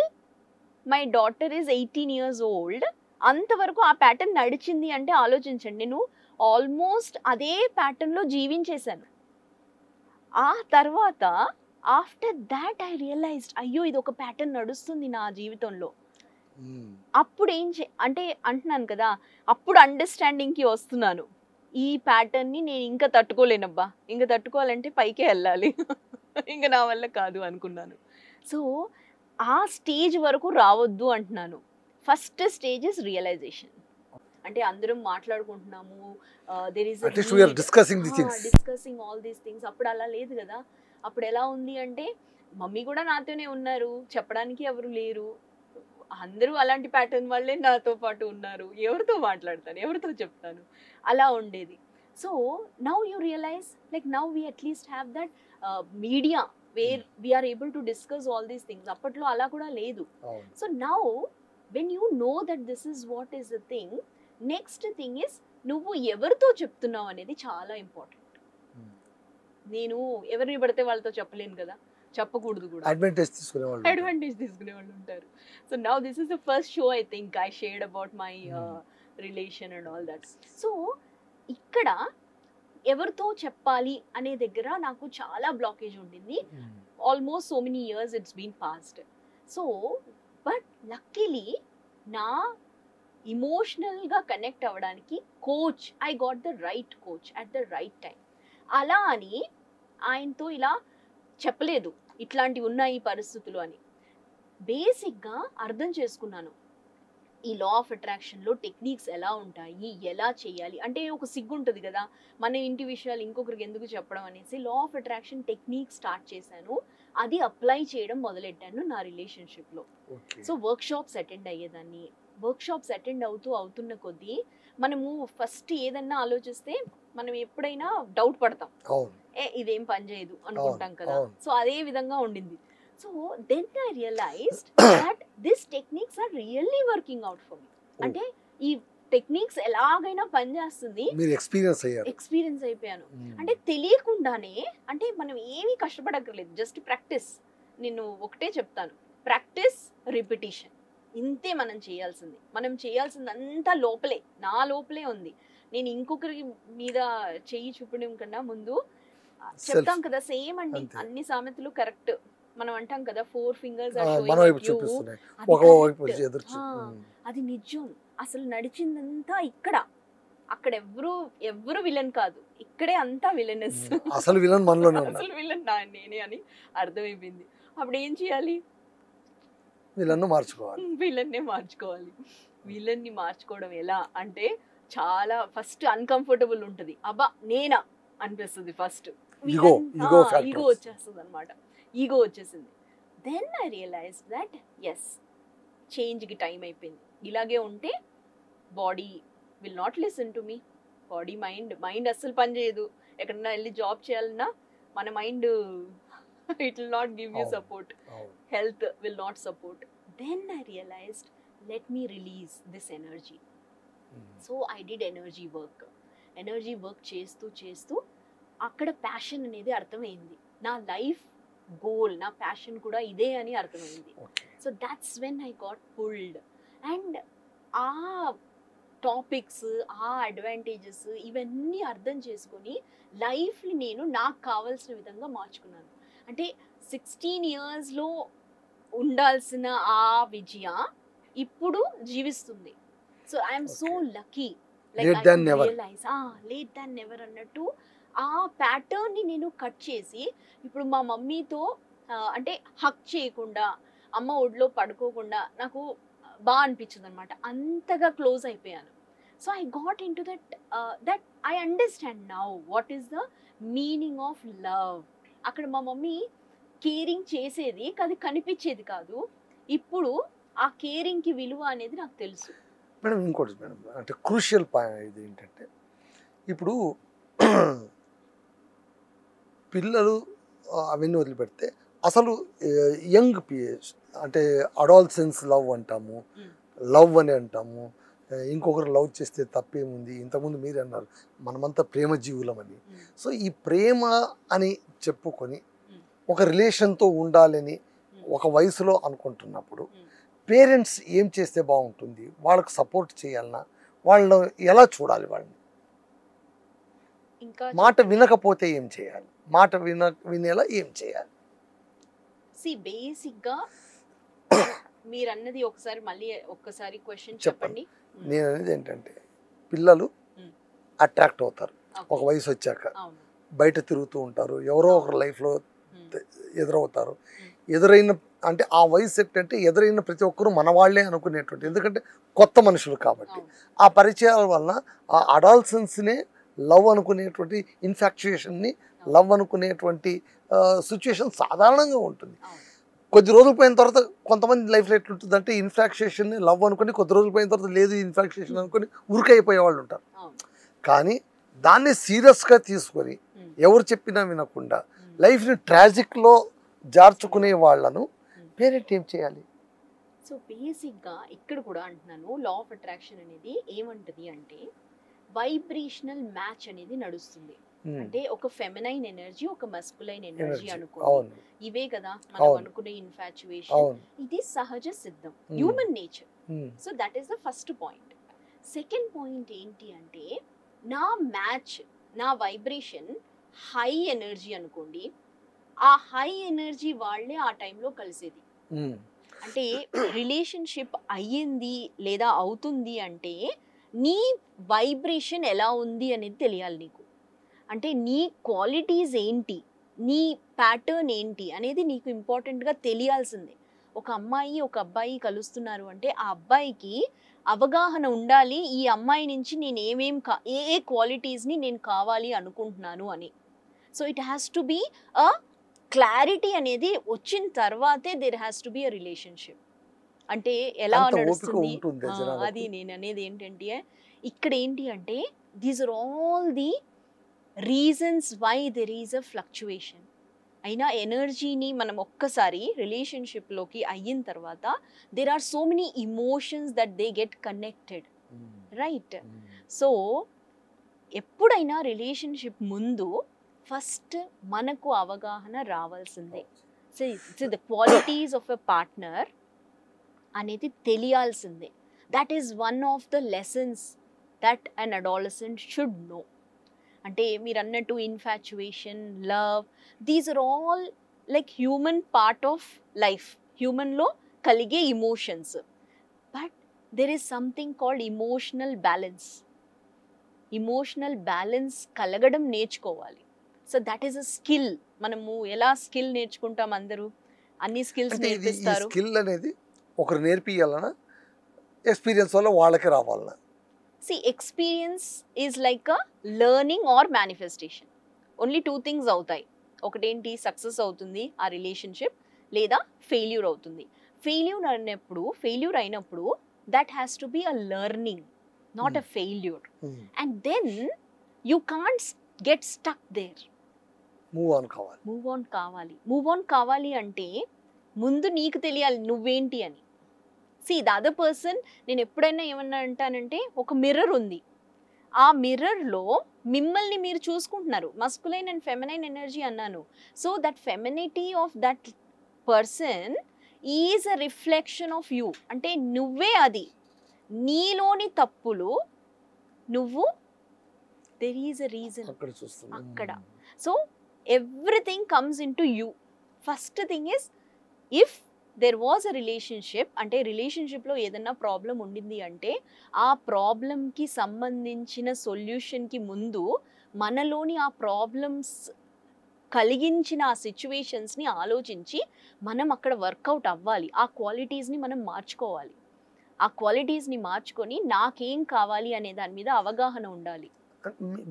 my daughter is 18 years old, అంతవరకు ఆ ప్యాటర్న్ నడిచింది అంటే ఆలోచించండి. నేను ఆల్మోస్ట్ అదే ప్యాటర్న్లో జీవించేశాను. ఆ తర్వాత ఆఫ్టర్ దాట్ ఐ రియలైజ్డ్ అయ్యో ఇది ఒక ప్యాటర్న్ నడుస్తుంది నా జీవితంలో. అప్పుడు అంటే అంటున్నాను కదా, అప్పుడు అండర్స్టాండింగ్కి వస్తున్నాను. ఈ ప్యాటర్న్ని నేను ఇంకా తట్టుకోలేనబ్బా, ఇంకా తట్టుకోవాలంటే పైకే వెళ్ళాలి, ఇంకా నా వల్ల కాదు అనుకున్నాను. సో ఆ స్టేజ్ వరకు రావద్దు అంటున్నాను. First stage is realisation. అంటే అందరం మాట్లాడుకుంటున్నాము, డిస్కసింగ్ ఆల్ దీస్ థింగ్స్. అప్పుడు అలా లేదు కదా. అప్పుడు ఎలా ఉంది అంటే మమ్మీ కూడా నాతోనే ఉన్నారు, చెప్పడానికి ఎవరు లేరు, అందరూ అలాంటి ప్యాటర్న్ వాళ్ళే నాతో పాటు ఉన్నారు, ఎవరితో మాట్లాడతాను, ఎవరితో చెప్తాను, అలా ఉండేది. So now you realise like now we at least have that media where we are able to discuss all these things. అప్పట్లో అలా కూడా లేదు. So now when you know that this is what is the thing, next thing is నువ్వు ఎవరితో చెప్తున్నావు అనేది చాలా important. నేను ఎవరిని పడితే వాళ్ళతో చెప్పలేను కదా, చెప్పకూడదు కూడా, అడ్వాంటేజ్ తీసుకునే వాళ్ళు ఉంటారు. So now this is the first show I think I shared about my relation and all that. సో ఇక్కడ ఎవరితో చెప్పాలి అనే దగ్గర నాకు చాలా బ్లాకేజ్ ఉండింది. Almost so many years it's been passed. So but luckily నా ఇమోషనల్గా కనెక్ట్ అవ్వడానికి coach, I got the right coach at the right time. అలా అని ఆయనతో ఇలా చెప్పలేదు ఇట్లాంటివి ఉన్నాయి పరిస్థితులు అని. బేసిక్గా అర్థం చేసుకున్నాను ఈ లా ఆఫ్ అట్రాక్షన్లో టెక్నిక్స్ ఎలా ఉంటాయి, ఎలా చేయాలి. అంటే ఒక సిగ్గు ఉంటుంది కదా, మన ఇంటి విషయాలు ఇంకొకరికి ఎందుకు చెప్పడం అనేసి law of attraction technique start చేశాను. అది అప్లై చేయడం మొదలెట్టాను నా రిలేషన్షిప్లో. సో వర్క్షాప్స్ అటెండ్ అయ్యేదాన్ని. వర్క్షాప్స్ అటెండ్ అవుతున్న కొద్దీ మనము ఫస్ట్ ఏదన్నా ఆలోచిస్తే మనం ఎప్పుడైనా డౌట్ పడతాం, ఇదేం పని చేయదు అనుకుంటాం కదా. సో అదే విధంగా ఉండింది. So then I realized that this techniques are really working out for me. అంటే ఈ టెక్నిక్స్ ఎలాగైనా పనిచేస్తుంది, ఎక్స్పీరియన్స్ అయిపోయాను. అంటే తెలియకుండానే, అంటే మనం ఏమీ కష్టపడక్కర్లేదు, జస్ట్ ప్రాక్టీస్. నేను ఒకటే చెప్తాను, ప్రాక్టీస్, రిపిటీషన్, ఇంతే మనం చేయాల్సింది. మనం చేయాల్సిందంతా లోపలే, నా లోపలే ఉంది. నేను ఇంకొకరి మీద చెయ్యి చూపడం కన్నా ముందు చెప్తాం కదా, సేమ్ అండి అన్ని సామెతలు కరెక్ట్. మనం అంటాం కదా 4 fingers అది నిజం. అసలు నడిచిందంతా ఇక్కడ, అక్కడ ఎవరు విలన్ కాదు, ఇక్కడే అంతా విలనెస్. అసలు విలన్ మనలోనే, అసలు విలన్ నేనే అని అర్థమైపోయింది. అప్పుడు ఏం చేయాలి? విలన్నే మార్చుకోవాలి. విలన్ని మార్చుకోవడం ఎలా అంటే చాలా ఫస్ట్ అన్కంఫర్టబుల్ ఉంటుంది. అబ్బా నేనా అనిపిస్తుంది. ఫస్ట్ ఈగో వచ్చేస్తుంది అనమాట. ఈగో వచ్చేసింది. Then I realise that yes, చేంజ్కి టైం అయిపోయింది. ఇలాగే ఉంటే body will not listen to me. Body mind అస్సలు పని చేయదు. ఎక్కడన్నా వెళ్ళి జాబ్ చేయాలన్నా మన mind it will not give you support. Health will not support. Then I realised let me release this energy. So I did energy work చేస్తూ అక్కడ passion అనేది అర్థమైంది. నా లైఫ్ గోల్, నా ప్యాషన్ కూడా ఇదే అని అర్థమైంది. So that's when I got pulled. And ఆ టాపిక్స్, ఆ అడ్వాంటేజెస్ ఇవన్నీ అర్థం చేసుకొని లైఫ్ని నేను నాకు కావాల్సిన విధంగా మార్చుకున్నాను. అంటే 16 yearsలో ఉండాల్సిన ఆ విజయ ఇప్పుడు జీవిస్తుంది. So I'm so lucky. Late than never అన్నట్టు ఆ ప్యాటర్న్ని నేను కట్ చేసి ఇప్పుడు మా మమ్మీతో అంటే హక్ చేయకుండా, అమ్మ ఒడిలో పడుకోకుండా నాకు బాగా అనిపించింది అనమాట. అంతగా క్లోజ్ అయిపోయాను. So I got in to that I understand now what is the meaning of love. అక్కడ మా మమ్మీ కేరింగ్ చేసేది, అది కనిపించేది కాదు. ఇప్పుడు ఆ కేరింగ్కి విలువ అనేది నాకు తెలుసు. మేడం ఇంకోటి మేడం, అంటే క్రూషియల్ పాయింట్ ఇది ఏంటంటే, ఇప్పుడు పిల్లలు అవన్నీ వదిలిపెడితే అసలు యంగ్ అంటే అడాల్సెన్స్ లవ్ అంటాము, లవ్ అని అంటాము, ఇంకొకరు లవ్ చేస్తే తప్పేముంది, ఇంతకుముందు మీరు అన్నారు మనమంతా ప్రేమ జీవులమని. Mm. సో ఈ ప్రేమ అని చెప్పుకొని Mm. ఒక రిలేషన్తో ఉండాలని Mm. ఒక వయసులో అనుకుంటున్నప్పుడు Mm. పేరెంట్స్ ఏం చేస్తే బాగుంటుంది, వాళ్ళకు సపోర్ట్ చేయాలన్నా, వాళ్ళు ఎలా చూడాలి, వాళ్ళని ఇంకా మాట వినకపోతే ఏం చేయాలి, మాట వినేలా ఏం చేయాలి? బేసిక్ గా మీరు అన్నది ఒకసారి మళ్ళీ ఒక్కసారి క్వశ్చన్ చెప్పండి. చెప్పండి. నేను అనేది ఏంటంటే పిల్లలు Mm. అట్రాక్ట్ అవుతారు Okay. ఒక వయసు వచ్చాక, అవును. బయట తిరుగుతూ ఉంటారు, ఎవరో ఒకరు లైఫ్లో Mm. ఎదురవుతారు. ఎదురైన అంటే ఆ వయసు ఏంటంటే ఎదురైన ప్రతి ఒక్కరు మన వాళ్ళే అనుకునేటువంటి, ఎందుకంటే కొత్త మనుషులు కాబట్టి. అవును. ఆ పరిచయాల వలన ఆ అడాల్సెన్స్నే లవ్ అనుకునేటువంటి ఇన్ఫాక్చుయేషన్ని లవ్ అనుకునేటువంటి సిచ్యుయేషన్ సాధారణంగా ఉంటుంది. అవును. కొద్ది రోజులు పోయిన తర్వాత కొంతమంది లైఫ్లో ఎట్లుంటుందంటే ఇన్ఫాక్చుయేషన్ని లవ్ అనుకుని కొద్ది రోజులు పోయిన తర్వాత లేదు ఇన్ఫాక్చుయేషన్ అనుకుని ఉరికైపోయే వాళ్ళు ఉంటారు. అవును. కానీ దాన్ని సీరియస్గా తీసుకొని Mm. ఎవరు చెప్పినా వినకుండా Mm. లైఫ్ని ట్రాజిక్లో జార్చుకునే వాళ్ళను పేరెంట్ ఏం చేయాలి? సో బేసిక్ గా ఇక్కడ కూడా అంటున్నాను, లా ఆఫ్ అట్రాక్షన్ అనేది ఏమంటది అంటే వైబ్రేషనల్ మ్యాచ్ అనేది నడుస్తుంది. అంటే ఒక ఫెమినైన్ ఎనర్జీ, ఒక మస్కులైన్ ఎనర్జీ అనుకోండి. అవును, ఇవే కదా మనం అవును. అనుకునే ఇన్ఫాచ్యుయేషన్. అవును. ఇది సహజ సిద్ధం, human nature. Um, so that is the first point. Second point ఏంటి అంటే నా మ్యాచ్, నా వైబ్రేషన్ హై ఎనర్జీ అనుకోండి, ఆ హై ఎనర్జీ వాళ్ళే ఆ టైంలో కలిసేది. ఉమ్, అంటే రిలేషన్షిప్ అయ్యింది లేదా అవుతుంది అంటే నీ వైబ్రేషన్ ఎలా ఉంది అనేది తెలియాలి నీకు. అంటే నీ క్వాలిటీస్ ఏంటి, నీ ప్యాటర్న్ ఏంటి అనేది నీకు ఇంపార్టెంట్గా తెలియాల్సిందే. ఒక అమ్మాయి ఒక అబ్బాయి కలుస్తున్నారు అంటే ఆ అబ్బాయికి అవగాహన ఉండాలి, ఈ అమ్మాయి నుంచి నేను ఏ క్వాలిటీస్ని నేను కావాలి అనుకుంటున్నాను అని. So it has to be a clarity అనేది వచ్చిన తర్వాతే there has to be a relationship. అంటే ఎలా అంత ఓపిక నడుస్తుంది ఉంటుంది ఆ, జనాలకు. అది నేను అనేది ఏంటంటే ఇక్కడ ఏంటి అంటే these are all the reasons why there is a fluctuation. అయినా ఎనర్జీని మనం ఒక్కసారి రిలేషన్షిప్లోకి అయిన తర్వాత there are so many emotions that they get connected, um, right? Um, so ఎప్పుడైనా రిలేషన్షిప్ ముందు ఫస్ట్ మనకు అవగాహన రావాల్సిందే. So the qualities of a partner అనేది తెలియాల్సిందే. That is one of the lessons that an adolescent should know. అంటే మీరు అన్నట్టు infatuation, love, these are all like human part of life, హ్యూమన్లో కలిగే emotions. But there is something called emotional balance. Emotional balance కలగడం నేర్చుకోవాలి. So that is a skill. మనము ఎలా skill నేర్చుకుంటాం, అందరూ అన్ని స్కిల్స్ అంటే ఇది ఈ నేర్పిస్తారు. స్కిల్ అనేది ఒకరు నేర్పియాలనా, ఎక్స్పీరియన్స్ వల్ల వాళ్ళకి రావాలనా? Experience is like a learning or manifestation. Only two things అవుతాయి. ఒకటేంటి, సక్సెస్ అవుతుంది ఆ రిలేషన్షిప్, లేదా ఫెయిల్యూర్ అవుతుంది. ఫెయిల్యూర్ అయినప్పుడు that has to be a learning, not a failure. Um, and then you can't get stuck there. Move on కావాలి. Move on కావాలి అంటే ముందు నీకు తెలియాలి నువ్వేంటి అని. ద అదర్ పర్సన్, నేను ఎప్పుడైనా ఏమన్నా అంటానంటే ఒక మిర్రర్ ఉంది, ఆ మిర్రర్లో మిమ్మల్ని మీరు చూసుకుంటున్నారు. మస్కులైన్ అండ్ ఫెమినైన్ ఎనర్జీ అన్నాను. So that femininity of that person is a reflection of you. అంటే నువ్వే అది, నీలోని తప్పులు నువ్వు, దెర్ ఈజ్ అ రీజన్ అక్కడ చూస్తున్నాం. అక్కడ. So everything comes in to you. First thing is, if there was a relationship, అంటే రిలేషన్షిప్లో ఏదన్నా ప్రాబ్లం ఉండింది అంటే ఆ ప్రాబ్లంకి సంబంధించిన సొల్యూషన్కి ముందు మనలోని ఆ ప్రాబ్లమ్స్ కలిగించిన ఆ సిచ్యువేషన్స్ని ఆలోచించి మనం అక్కడ వర్కౌట్ అవ్వాలి. ఆ క్వాలిటీస్ని మనం మార్చుకోవాలి. ఆ క్వాలిటీస్ని మార్చుకొని నాకేం కావాలి అనే దాని మీద అవగాహన ఉండాలి.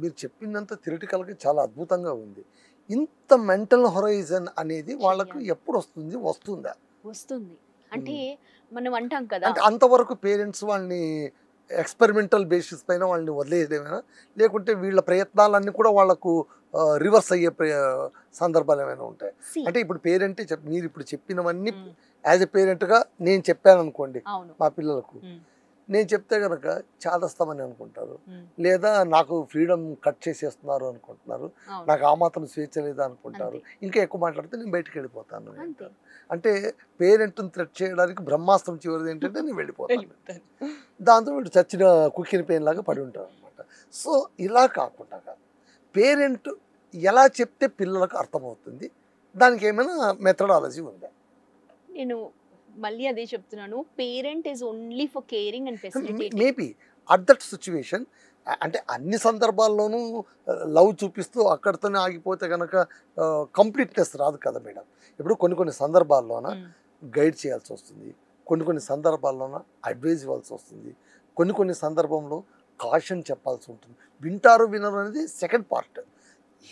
మీరు చెప్పిందంతా థియరిటికల్గా చాలా అద్భుతంగా ఉంది. ఇంత మెంటల్ హొరైజన్ అనేది వాళ్ళకు ఎప్పుడు వస్తుందా? వస్తుంది. అంటే మనం అంటాం కదా, అంటే అంతవరకు పేరెంట్స్ వాళ్ళని ఎక్స్పెరిమెంటల్ బేసిస్ పైన వాళ్ళని వదిలేయడమేనా, లేకుంటే వీళ్ళ ప్రయత్నాలన్నీ కూడా వాళ్ళకు రివర్స్ అయ్యే సందర్భాలు ఏమైనా ఉంటాయి? అంటే ఇప్పుడు పేరెంటే మీరు ఇప్పుడు చెప్పినవన్నీ యాజ్ ఎ పేరెంట్గా నేను చెప్పాను అనుకోండి అవును, మా పిల్లలకు, నేను చెప్తే కనుక చాదస్తామని అనుకుంటారు, లేదా నాకు ఫ్రీడమ్ కట్ చేసేస్తున్నారు అనుకుంటున్నారు, నాకు ఆ మాత్రం స్వేచ్ఛ లేదా అనుకుంటారు. ఇంకా ఎక్కువ మాట్లాడితే నేను బయటికి వెళ్ళిపోతాను అంటారు. అంటే పేరెంట్ని థ్రెట్ చేయడానికి బ్రహ్మాస్త్రం చివరిది ఏంటంటే నేను వెళ్ళిపోతాను. దాంతో వీడు చచ్చిన కుక్కిన పెయిన్ లాగా పడి ఉంటారు అనమాట. సో ఇలా కాకుండా పేరెంట్ ఎలా చెప్తే పిల్లలకు అర్థమవుతుంది, దానికి ఏమైనా మెథడాలజీ ఉందా? నేను మళ్ళీ అదే చెప్తున్నాను, parent is only for caring and facilitating. Maybe at that situation, అంటే అన్ని సందర్భాల్లోనూ లవ్ చూపిస్తూ అక్కడితోనే ఆగిపోతే కనుక కంప్లీట్నెస్ రాదు కదా మేడం. ఇప్పుడు కొన్ని సందర్భాల్లోన గైడ్ చేయాల్సి వస్తుంది, కొన్ని సందర్భాల్లోన అడ్వైజ్ ఇవ్వాల్సి వస్తుంది, కొన్ని సందర్భంలో కాషన్ చెప్పాల్సి ఉంటుంది. వింటారు వినరు అనేది second part.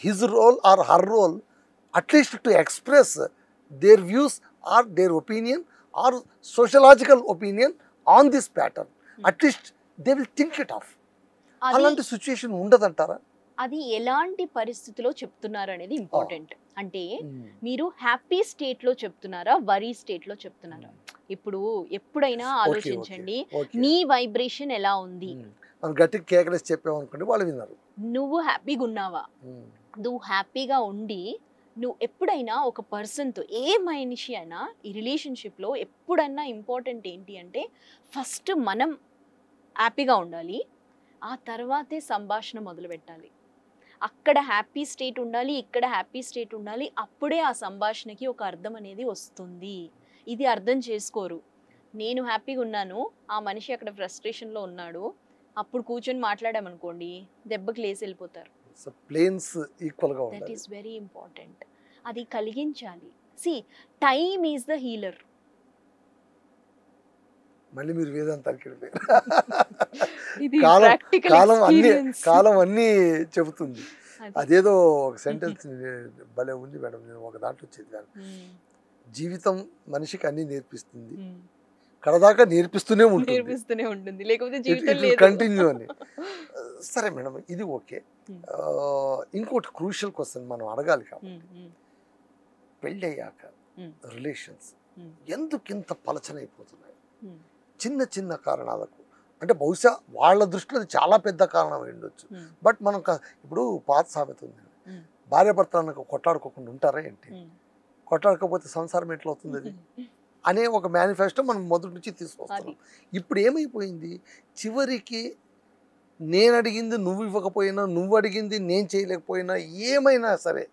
His role or her role at least to express their views or their opinion or sociological opinion on this pattern. At least they will think it of. అలాంటి సిచ్యుయేషన్ ఉండదంటారా? అది ఎలాంటి పరిస్థితిలో చెప్తున్నారు అనేది ఇంపార్టెంట్. అంటే మీరు హ్యాపీ స్టేట్ లో చెప్తున్నారా, వరీ స్టేట్ లో చెప్తున్నారా? ఇప్పుడు ఎప్పుడైనా ఆలోచించండి, నీ వైబ్రేషన్ ఎలా ఉంది. గట్టి కేకలేసి చెప్పామనుకోండి, వాళ్ళు విన్నారు. నువ్వు హ్యాపీగా ఉన్నావా? నువ్వు హ్యాపీగా ఉండి నువ్వు ఎప్పుడైనా ఒక పర్సన్తో, ఏ మనిషి అయినా ఈ రిలేషన్షిప్లో ఎప్పుడన్నా ఇంపార్టెంట్ ఏంటి అంటే ఫస్ట్ మనం హ్యాపీగా ఉండాలి, ఆ తర్వాతే సంభాషణ మొదలు పెట్టాలి. అక్కడ హ్యాపీ స్టేట్ ఉండాలి, ఇక్కడ హ్యాపీ స్టేట్ ఉండాలి, అప్పుడే ఆ సంభాషణకి ఒక అర్థం అనేది వస్తుంది. ఇది అర్థం చేసుకోరు. నేను హ్యాపీగా ఉన్నాను, ఆ మనిషి అక్కడ ఫ్రస్ట్రేషన్లో ఉన్నాడు, అప్పుడు కూర్చొని మాట్లాడామనుకోండి దెబ్బకి లేసి వెళ్ళిపోతారు. ప్లేన్స్ ఈక్వల్గా ఉండాలి. That is very important. అది కలిగించాలి. See time is the healer. మళ్ళీ మీరు వేదాంతానికి వెళ్ళిపోయారు. ఇది కాలం అన్నీ చెబుతుంది. అదేదో ఒక సెంటెన్స్ భలే ఉంది మేడం, నేను ఒక దాంట్లో చదివాను. జీవితం మనిషికి అన్ని నేర్పిస్తుంది, కడదాకా నేర్పిస్తూనే ఉంటుంది, లేకపోతే జీవితం లేదు, కంటిన్యూ అని. సరే మేడం, ఇది ఓకే. ఇంకోటి క్రూషియల్ క్వశ్చన్ మనం అడగాలి కాబట్టి, పెళ్ళయ్యాక రిలేషన్స్ ఎందుకు ఇంత పలచనైపోతున్నాయి? చిన్న కారణాలకు. అంటే బహుశా వాళ్ళ దృష్టిలో చాలా పెద్ద కారణం ఉండొచ్చు, బట్ మనం ఇప్పుడు పాత సామెత ఉంది, భార్యాభర్తలకు కొట్లాడుకోకుండా ఉంటారా ఏంటి, కొట్లాడకపోతే సంసారం ఎట్లా అవుతుంది అది అనే ఒక మేనిఫెస్టో మనం మొదటి నుంచి తీసుకొస్తాం. ఇప్పుడు ఏమైపోయింది, చివరికి నేను అడిగింది నువ్వు ఇవ్వకపోయినా, నువ్వు అడిగింది నేను చేయలేకపోయినా, ఏమైనా సరే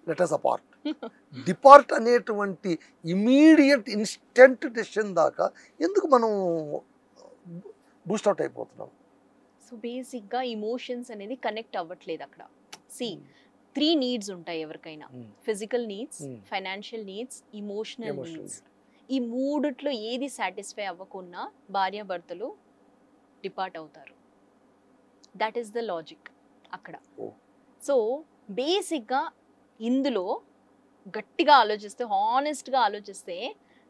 లెట్ us apart. డిపార్ట్ అనేటువంటి ఇమీడియట్ ఇన్స్టెంట్ డెసిషన్ దాకా ఎందుకు మనం బూస్ట్ అవుట్ అయిపోతున్నాం? సో బేసిక్గా ఇమోషన్స్ అనేది కనెక్ట్ అవ్వట్లేదు అక్కడ. సి 3 నీడ్స్ ఉంటాయి ఎవరికైనా, physical needs, financial needs, emotional needs. ఈ మూడిట్లో ఏది సాటిస్ఫై అవ్వకున్నా భార్యాభర్తలు డిపార్ట్ అవుతారు. దట్ ఈస్ ద లాజిక్ అక్కడ. సో బేసిక్గా ఇందులో గట్టిగా ఆలోచిస్తే, హానెస్ట్గా ఆలోచిస్తే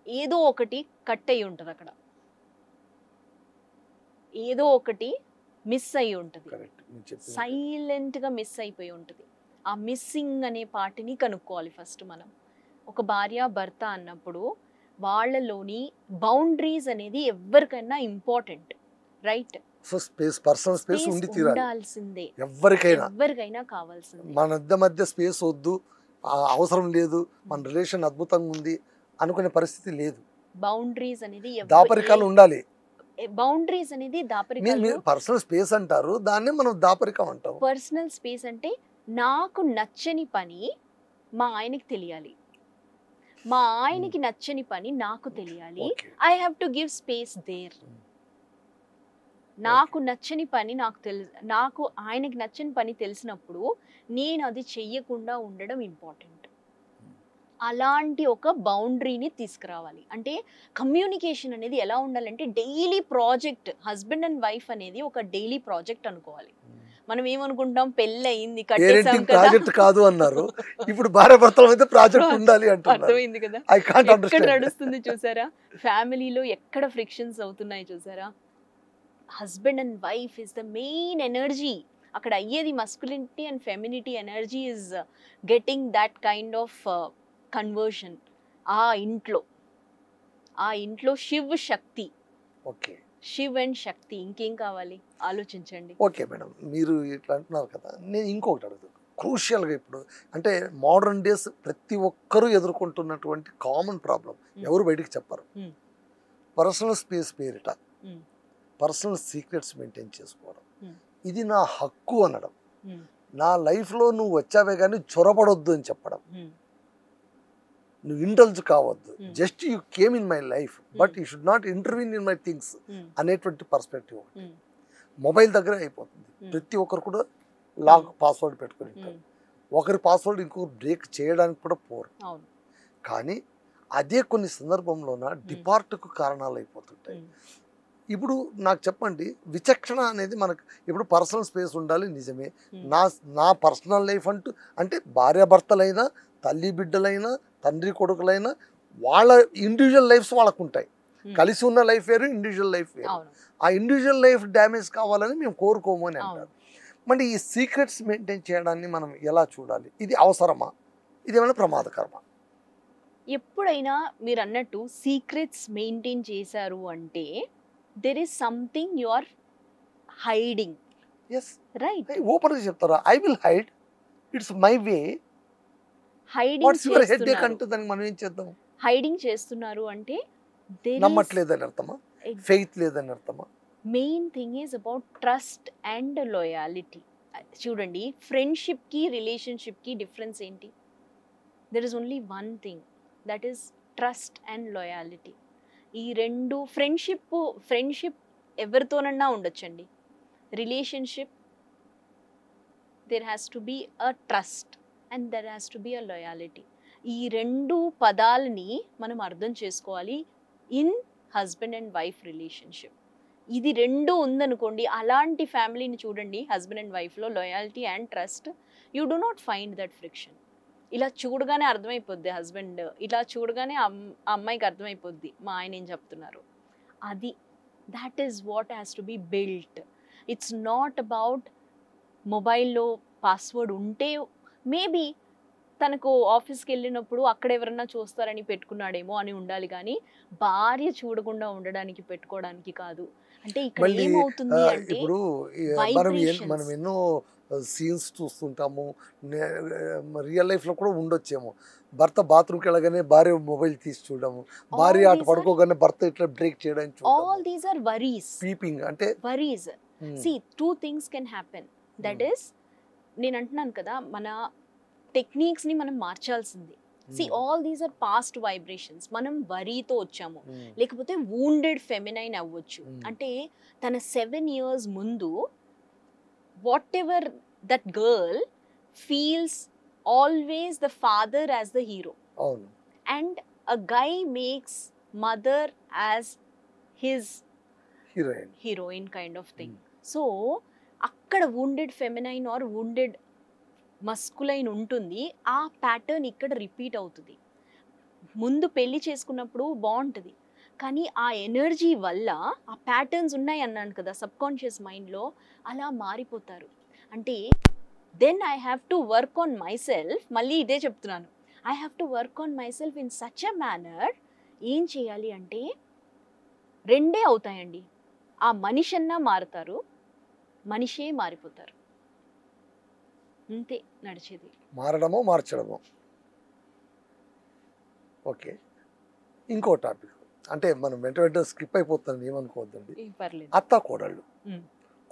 ఏదో ఒకటి కట్ అయ్యి ఉంటుంది అక్కడ, ఏదో ఒకటి మిస్ అయ్యి ఉంటుంది, సైలెంట్గా మిస్ అయిపోయి ఉంటుంది. ఆ మిస్సింగ్ అనే పార్టీని కనుక్కోవాలి ఫస్ట్ మనం. ఒక భార్య భర్త అన్నప్పుడు వాళ్ళలోని బౌండరీస్ అనేది ఎవరికైనా important, right? So space, personal space ఉండాల్సిందే, ఎవరికైనా కావాల్సిందే. మన మధ్య స్పేస్ వద్దు, అవసరం లేదు, మన రిలేషన్ అద్భుతంగా ఉంది అనుకునే పరిస్థితి లేదు. బౌండరీస్ అనేది దాపరికాలు ఉండాలి. బౌండరీస్ అనేది దాపరికాలు. పర్సనల్ స్పేస్ అంటారు, దాన్నే మనం దాపరికం అంటాం. పర్సనల్ స్పేస్ అంటే నాకు నచ్చని పని మా ఆయనకి తెలియాలి, మా ఆయనకి నచ్చని పని నాకు తెలియాలి. I have to give space there. నాకు నచ్చని పని నాకు ఆయనకి నచ్చని పని తెలిసినప్పుడు నేను అది చెయ్యకుండా ఉండడం ఇంపార్టెంట్. అలాంటి ఒక బౌండరీని తీసుకురావాలి. అంటే కమ్యూనికేషన్ అనేది ఎలా ఉండాలంటే daily project. Husband and wife అనేది ఒక డైలీ ప్రాజెక్ట్ అనుకోవాలి. మనం ఏమనుకుంటాం, పెళ్ళి అయింది కట్టేసాం ప్రాజెక్ట్ కాదు అన్నారు, ఇప్పుడు భార్యాభర్తల మధ్య ప్రాజెక్ట్ ఉండాలి అంటున్నారు. అర్థమైంది కదా, ఎక్కడ నడుస్తుంది చూసారా, ఫ్యామిలీలో ఎక్కడ ఫ్రిక్షన్స్ అవుతున్నాయి చూసారా. Husband and wife is the main energy. అక్కడ అయ్యేది masculinity and femininity energy is getting that kind of conversion. ఆ ఇంట్లో శివ్ శక్తి, శివ్ అండ్ శక్తి, ఇంకేం కావాలి ఆలోచించండి. ఓకే మేడం, మీరు ఇట్లా అంటున్నారు కదా, నేను ఇంకొకటి అడుగుతాను క్రూషియల్గా. ఇప్పుడు అంటే మోడర్న్ డేస్ ప్రతి ఒక్కరూ ఎదుర్కొంటున్నటువంటి కామన్ ప్రాబ్లం, ఎవరు బయటికి చెప్పరు. పర్సనల్ స్పేస్ పేరిట పర్సనల్ సీక్రెట్స్ మెయింటైన్ చేసుకోవడం, ఇది నా హక్కు అనడం, నా లైఫ్లో నువ్వు వచ్చావే కానీ చొరబడొద్దు అని చెప్పడం, నువ్వు ఇంటల్జ్ కావద్దు, just you came in my life but you should not intervene in my things అనేటువంటి పర్స్పెక్టివ్ ఒకటి మొబైల్ దగ్గర అయిపోతుంది. ప్రతి ఒక్కరు కూడా లాక్ పాస్వర్డ్ పెట్టుకుని ఉంటారు. ఒకరి పాస్వర్డ్ ఇంకొకరు బ్రేక్ చేయడానికి కూడా పోరు. కానీ అదే కొన్ని సందర్భంలోన డిపార్ట్కు కారణాలు అయిపోతుంటాయి. ఇప్పుడు నాకు చెప్పండి, విచక్షణ అనేది మనకు ఇప్పుడు పర్సనల్ స్పేస్ ఉండాలి నిజమే. నా పర్సనల్ లైఫ్ అంటూ అంటే భార్యాభర్తలైనా, తల్లి బిడ్డలైనా, తండ్రి కొడుకులైనా వాళ్ళ ఇండివిజువల్ లైఫ్స్ వాళ్ళకు ఉంటాయి. కలిసి ఉన్న లైఫ్ వేరు, ఇండివిజువల్ లైఫ్ వేరు. ఆ ఇండివిజువల్ లైఫ్ డ్యామేజ్ కావాలని మేము కోరుకోము అని అంటారు. మరి ఈ సీక్రెట్స్ మెయింటైన్ చేయడాన్ని మనం ఎలా చూడాలి? ఇది అవసరమా? ఇది ఏమైనా ప్రమాదకరమా? ఎప్పుడైనా మీరు అన్నట్టు సీక్రెట్స్ మెయింటైన్ చేశారు అంటే there is something you are hiding. Yes, right. Open గా చెప్తారా, I will hide, it's my way. Hiding what's your headache అంటే దానికి మనం ఏం చేద్దాం? హైడింగ్ చేస్తున్నారు అంటే నమ్మట్లేదని అర్థమా? ఫెయిత్ లేదని అర్థమా? Main thing is about trust and loyalty. చూడండి, ఫ్రెండ్షిప్ కి రిలేషన్షిప్ కి డిఫరెన్స్ ఏంటి? There is only one thing, that is trust and loyalty. ఈ రెండు, ఫ్రెండ్షిప్ ఎవరితోనన్నా ఉండొచ్చండి. Relationship there has to be a trust and there has to be a loyalty. ఈ రెండు పదాలని మనం అర్థం చేసుకోవాలి in husband and wife relationship. ఇది రెండు ఉందనుకోండి, అలాంటి ఫ్యామిలీని చూడండి, హస్బెండ్ అండ్ వైఫ్లో loyalty and trust, you do not find that friction. ఇలా చూడగానే అర్థమైపోద్ది హస్బెండ్, ఇలా చూడగానే అమ్మాయికి అర్థమైపోద్ది మా ఆయన ఏం చెప్తున్నారు. అది that is what has to B built. It's not about మొబైల్లో పాస్వర్డ్ ఉంటే మేబీ తనకు ఆఫీస్కి వెళ్ళినప్పుడు అక్కడ ఎవరన్నా చూస్తారని పెట్టుకున్నాడేమో అని ఉండాలి, కానీ భార్య చూడకుండా ఉండడానికి పెట్టుకోవడానికి కాదు. అంటే ఇక్కడ ఏమవుతుంది అంటే ఇప్పుడు మనం ఎన్నో సీన్స్ చూస్తుంటాము, రియల్ లైఫ్లో కూడా ఉండొచ్చేమో. భర్త బాత్రూమ్కి వెళ్ళగానే భార్య మొబైల్ తీసి చూడము, భార్య అటు పడుకోగానే భర్త ఇట్లా బ్రేక్ చేయడానికి చూడము. All these are worries. పీపింగ్ అంటే worries. See, two things can happen. That is, నేను అంటున్నాను కదా, మన టెక్నిక్స్ ని మనం మార్చాల్సింది. See, all these are past vibrations. మనం వరీతో వచ్చాము, లేకపోతే wounded feminine అవ్వచ్చు. అంటే తన 7 years ముందు whatever that girl feels, always the father as the hero. అవును. And a guy makes mother as his heroine kind of thing. So అక్కడ wounded feminine or wounded masculine ఉంటుంది. ఆ ప్యాటర్న్ ఇక్కడ repeat అవుతుంది. ముందు పెళ్లి చేసుకున్నప్పుడు బాగుంటుంది, కానీ ఆ ఎనర్జీ వల్ల ఆ ప్యాటర్న్స్ ఉన్నాయి అన్నాను కదా సబ్కాన్షియస్ మైండ్లో, అలా మారిపోతారు. అంటే then I have to work on myself. మళ్ళీ ఇదే చెప్తున్నాను, I have to work on myself in such a manner. ఏం చేయాలి అంటే రెండే అవుతాయండి, ఆ మనిషి అన్నా మారుతారు, మనిషే మారిపోతారు. అంతే నడిచేది. మారడమో మార్చడమో. ఓకే, ఇంకో టాపిక్ అంటే మనం వెంట స్కిప్ అయిపోతాం, ఏమనుకోవద్దండి. అత్త కోడళ్ళు,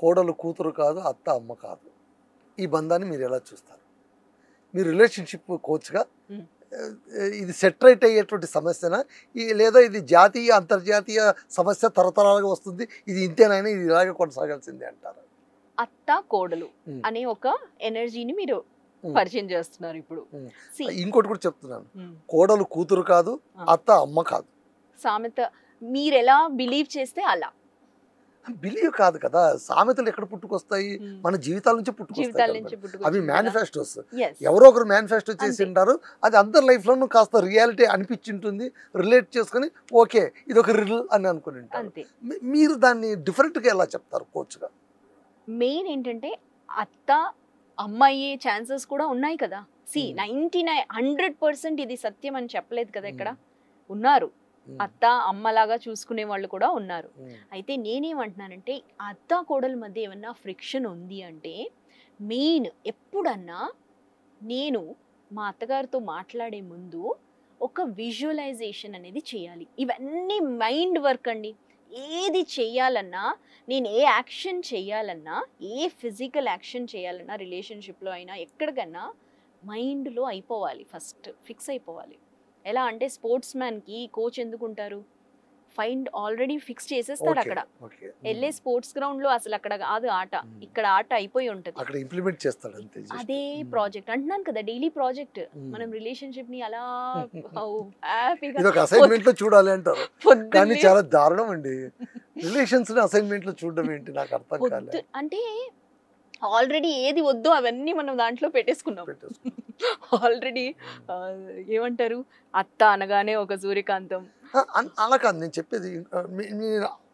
కోడలు కూతురు కాదు, అత్త అమ్మ కాదు. ఈ బంధాన్ని మీరు ఎలా చూస్తారు? మీరు రిలేషన్షిప్ కోచ్గా ఇది సెట్ రైట్ అయ్యేటువంటి సమస్యనా, లేదా ఇది జాతీయ అంతర్జాతీయ సమస్య తరతరాలుగా వస్తుంది, ఇది ఇంతేనైనా ఇది ఇలాగే కొనసాగాల్సిందే అంటారు? అత్త కోడలు అనే ఒక ఎనర్జీని మీరు పరిచయం చేస్తున్నారు ఇప్పుడు. ఇంకోటి కూడా చెప్తున్నాను, కోడలు కూతురు కాదు, అత్త అమ్మ కాదు. సామెత మీరు ఎలా బిలీవ్ చేస్తే అలా. బిలీవ్ కాదు కదా, సామెతలు ఎక్కడ పుట్టుకొస్తాయి? మన జీవితాల నుంచి పుట్టుకొస్తాయి. అవి మేనిఫెస్టోస్, ఎవరో ఒకరు మేనిఫెస్టో చేసి ఉంటారు. అది అందరి లైఫ్ లోనూ కాస్త రియాలిటీ అనిపించింటుంది, రిలేట్ చేసుకుని ఓకే ఇది ఒక రిల్ అని అనుకుని ఉంటారు. మీరు దాన్ని డిఫరెంట్ గా ఎలా చెప్తారు కోచ్గా? మెయిన్ ఏంటంటే అత్త అమ్మ అయ్యే ఛాన్సెస్ కూడా ఉన్నాయి కదా. 99 100% ఇది సత్యం అని చెప్పలేదు కదా, ఇక్కడ ఉన్నారు అత్త అమ్మలాగా చూసుకునే వాళ్ళు కూడా ఉన్నారు. అయితే నేనేమంటున్నానంటే అత్త కోడల మధ్య ఏమన్నా ఫ్రిక్షన్ ఉంది అంటే మెయిన్ ఎప్పుడన్నా నేను మా అత్తగారితో మాట్లాడే ముందు ఒక విజువలైజేషన్ అనేది చేయాలి. ఇవన్నీ మైండ్ వర్క్ అండి. ఏది చేయాలన్నా, నేను ఏ యాక్షన్ చేయాలన్నా, ఏ ఫిజికల్ యాక్షన్ చేయాలన్నా, రిలేషన్షిప్లో అయినా ఎక్కడికన్నా మైండ్లో అయిపోవాలి. ఫస్ట్ ఫిక్స్ అయిపోవాలి. ఎలా అంటే స్పోర్ట్స్ మ్యాన్కి కోచ్ ఎందుకుంటారు? ఫైండ్ ఆల్రెడీ ఫిక్స్ చేసేస్తారు అక్కడ. వెళ్ళే స్పోర్ట్స్ గ్రౌండ్ లో అసలు అక్కడ కాదు ఆట, ఇక్కడ ఆట అయిపోయి ఉంటది, అక్కడ ఇంప్లిమెంట్ చేస్తాడు అంతే. అదే ప్రాజెక్ట్ అంటున్నాను కదా, డైలీ ప్రాజెక్ట్. మనం రిలేషన్షిప్ ని అలా హ్యాపీగా ఇది ఒక అసైన్మెంట్ లో చూడాలి అంటారు, కానీ చాలా దారుణం అండి రిలేషన్స్ అసైన్మెంట్ లో చూడడం ఏంటి, నాకు అర్థం కాలేదు. అంటే ఆల్రెడీ ఏది వద్దో అవన్నీ మనం దాంట్లో పెట్టేసుకున్నాం ఆల్రెడీ. ఏమంటారు, అత్త అనగానే ఒక సూర్యకాంతం అలా కాదు నేను చెప్పేది.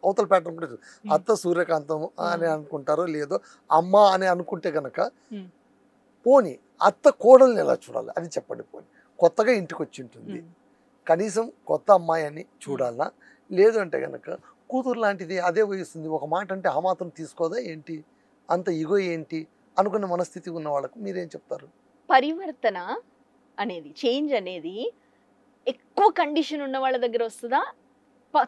అవతల ప్యాటర్న్ కూడా అత్త సూర్యకాంతం అని అనుకుంటారో లేదో, అమ్మ అని అనుకుంటే కనుక పోనీ అత్త కోడల్ని ఎలా చూడాలి అది చెప్పండి. పోనీ కొత్తగా ఇంటికి వచ్చి ఉంటుంది, కనీసం కొత్త అమ్మాయి అని చూడాలా, లేదు అంటే కనుక కూతురు లాంటిది అదే వహిస్తుంది, ఒక మాట అంటే ఆ మాత్రం తీసుకోదా ఏంటి, అంత ఇగో ఏంటి అనుకున్న మనస్థితి ఉన్న వాళ్ళకు మీరేం చెప్తారు? పరివర్తన అనేది, చేంజ్ అనేది ఎక్కువ కండిషన్ ఉన్న వాళ్ళ దగ్గర వస్తుందా,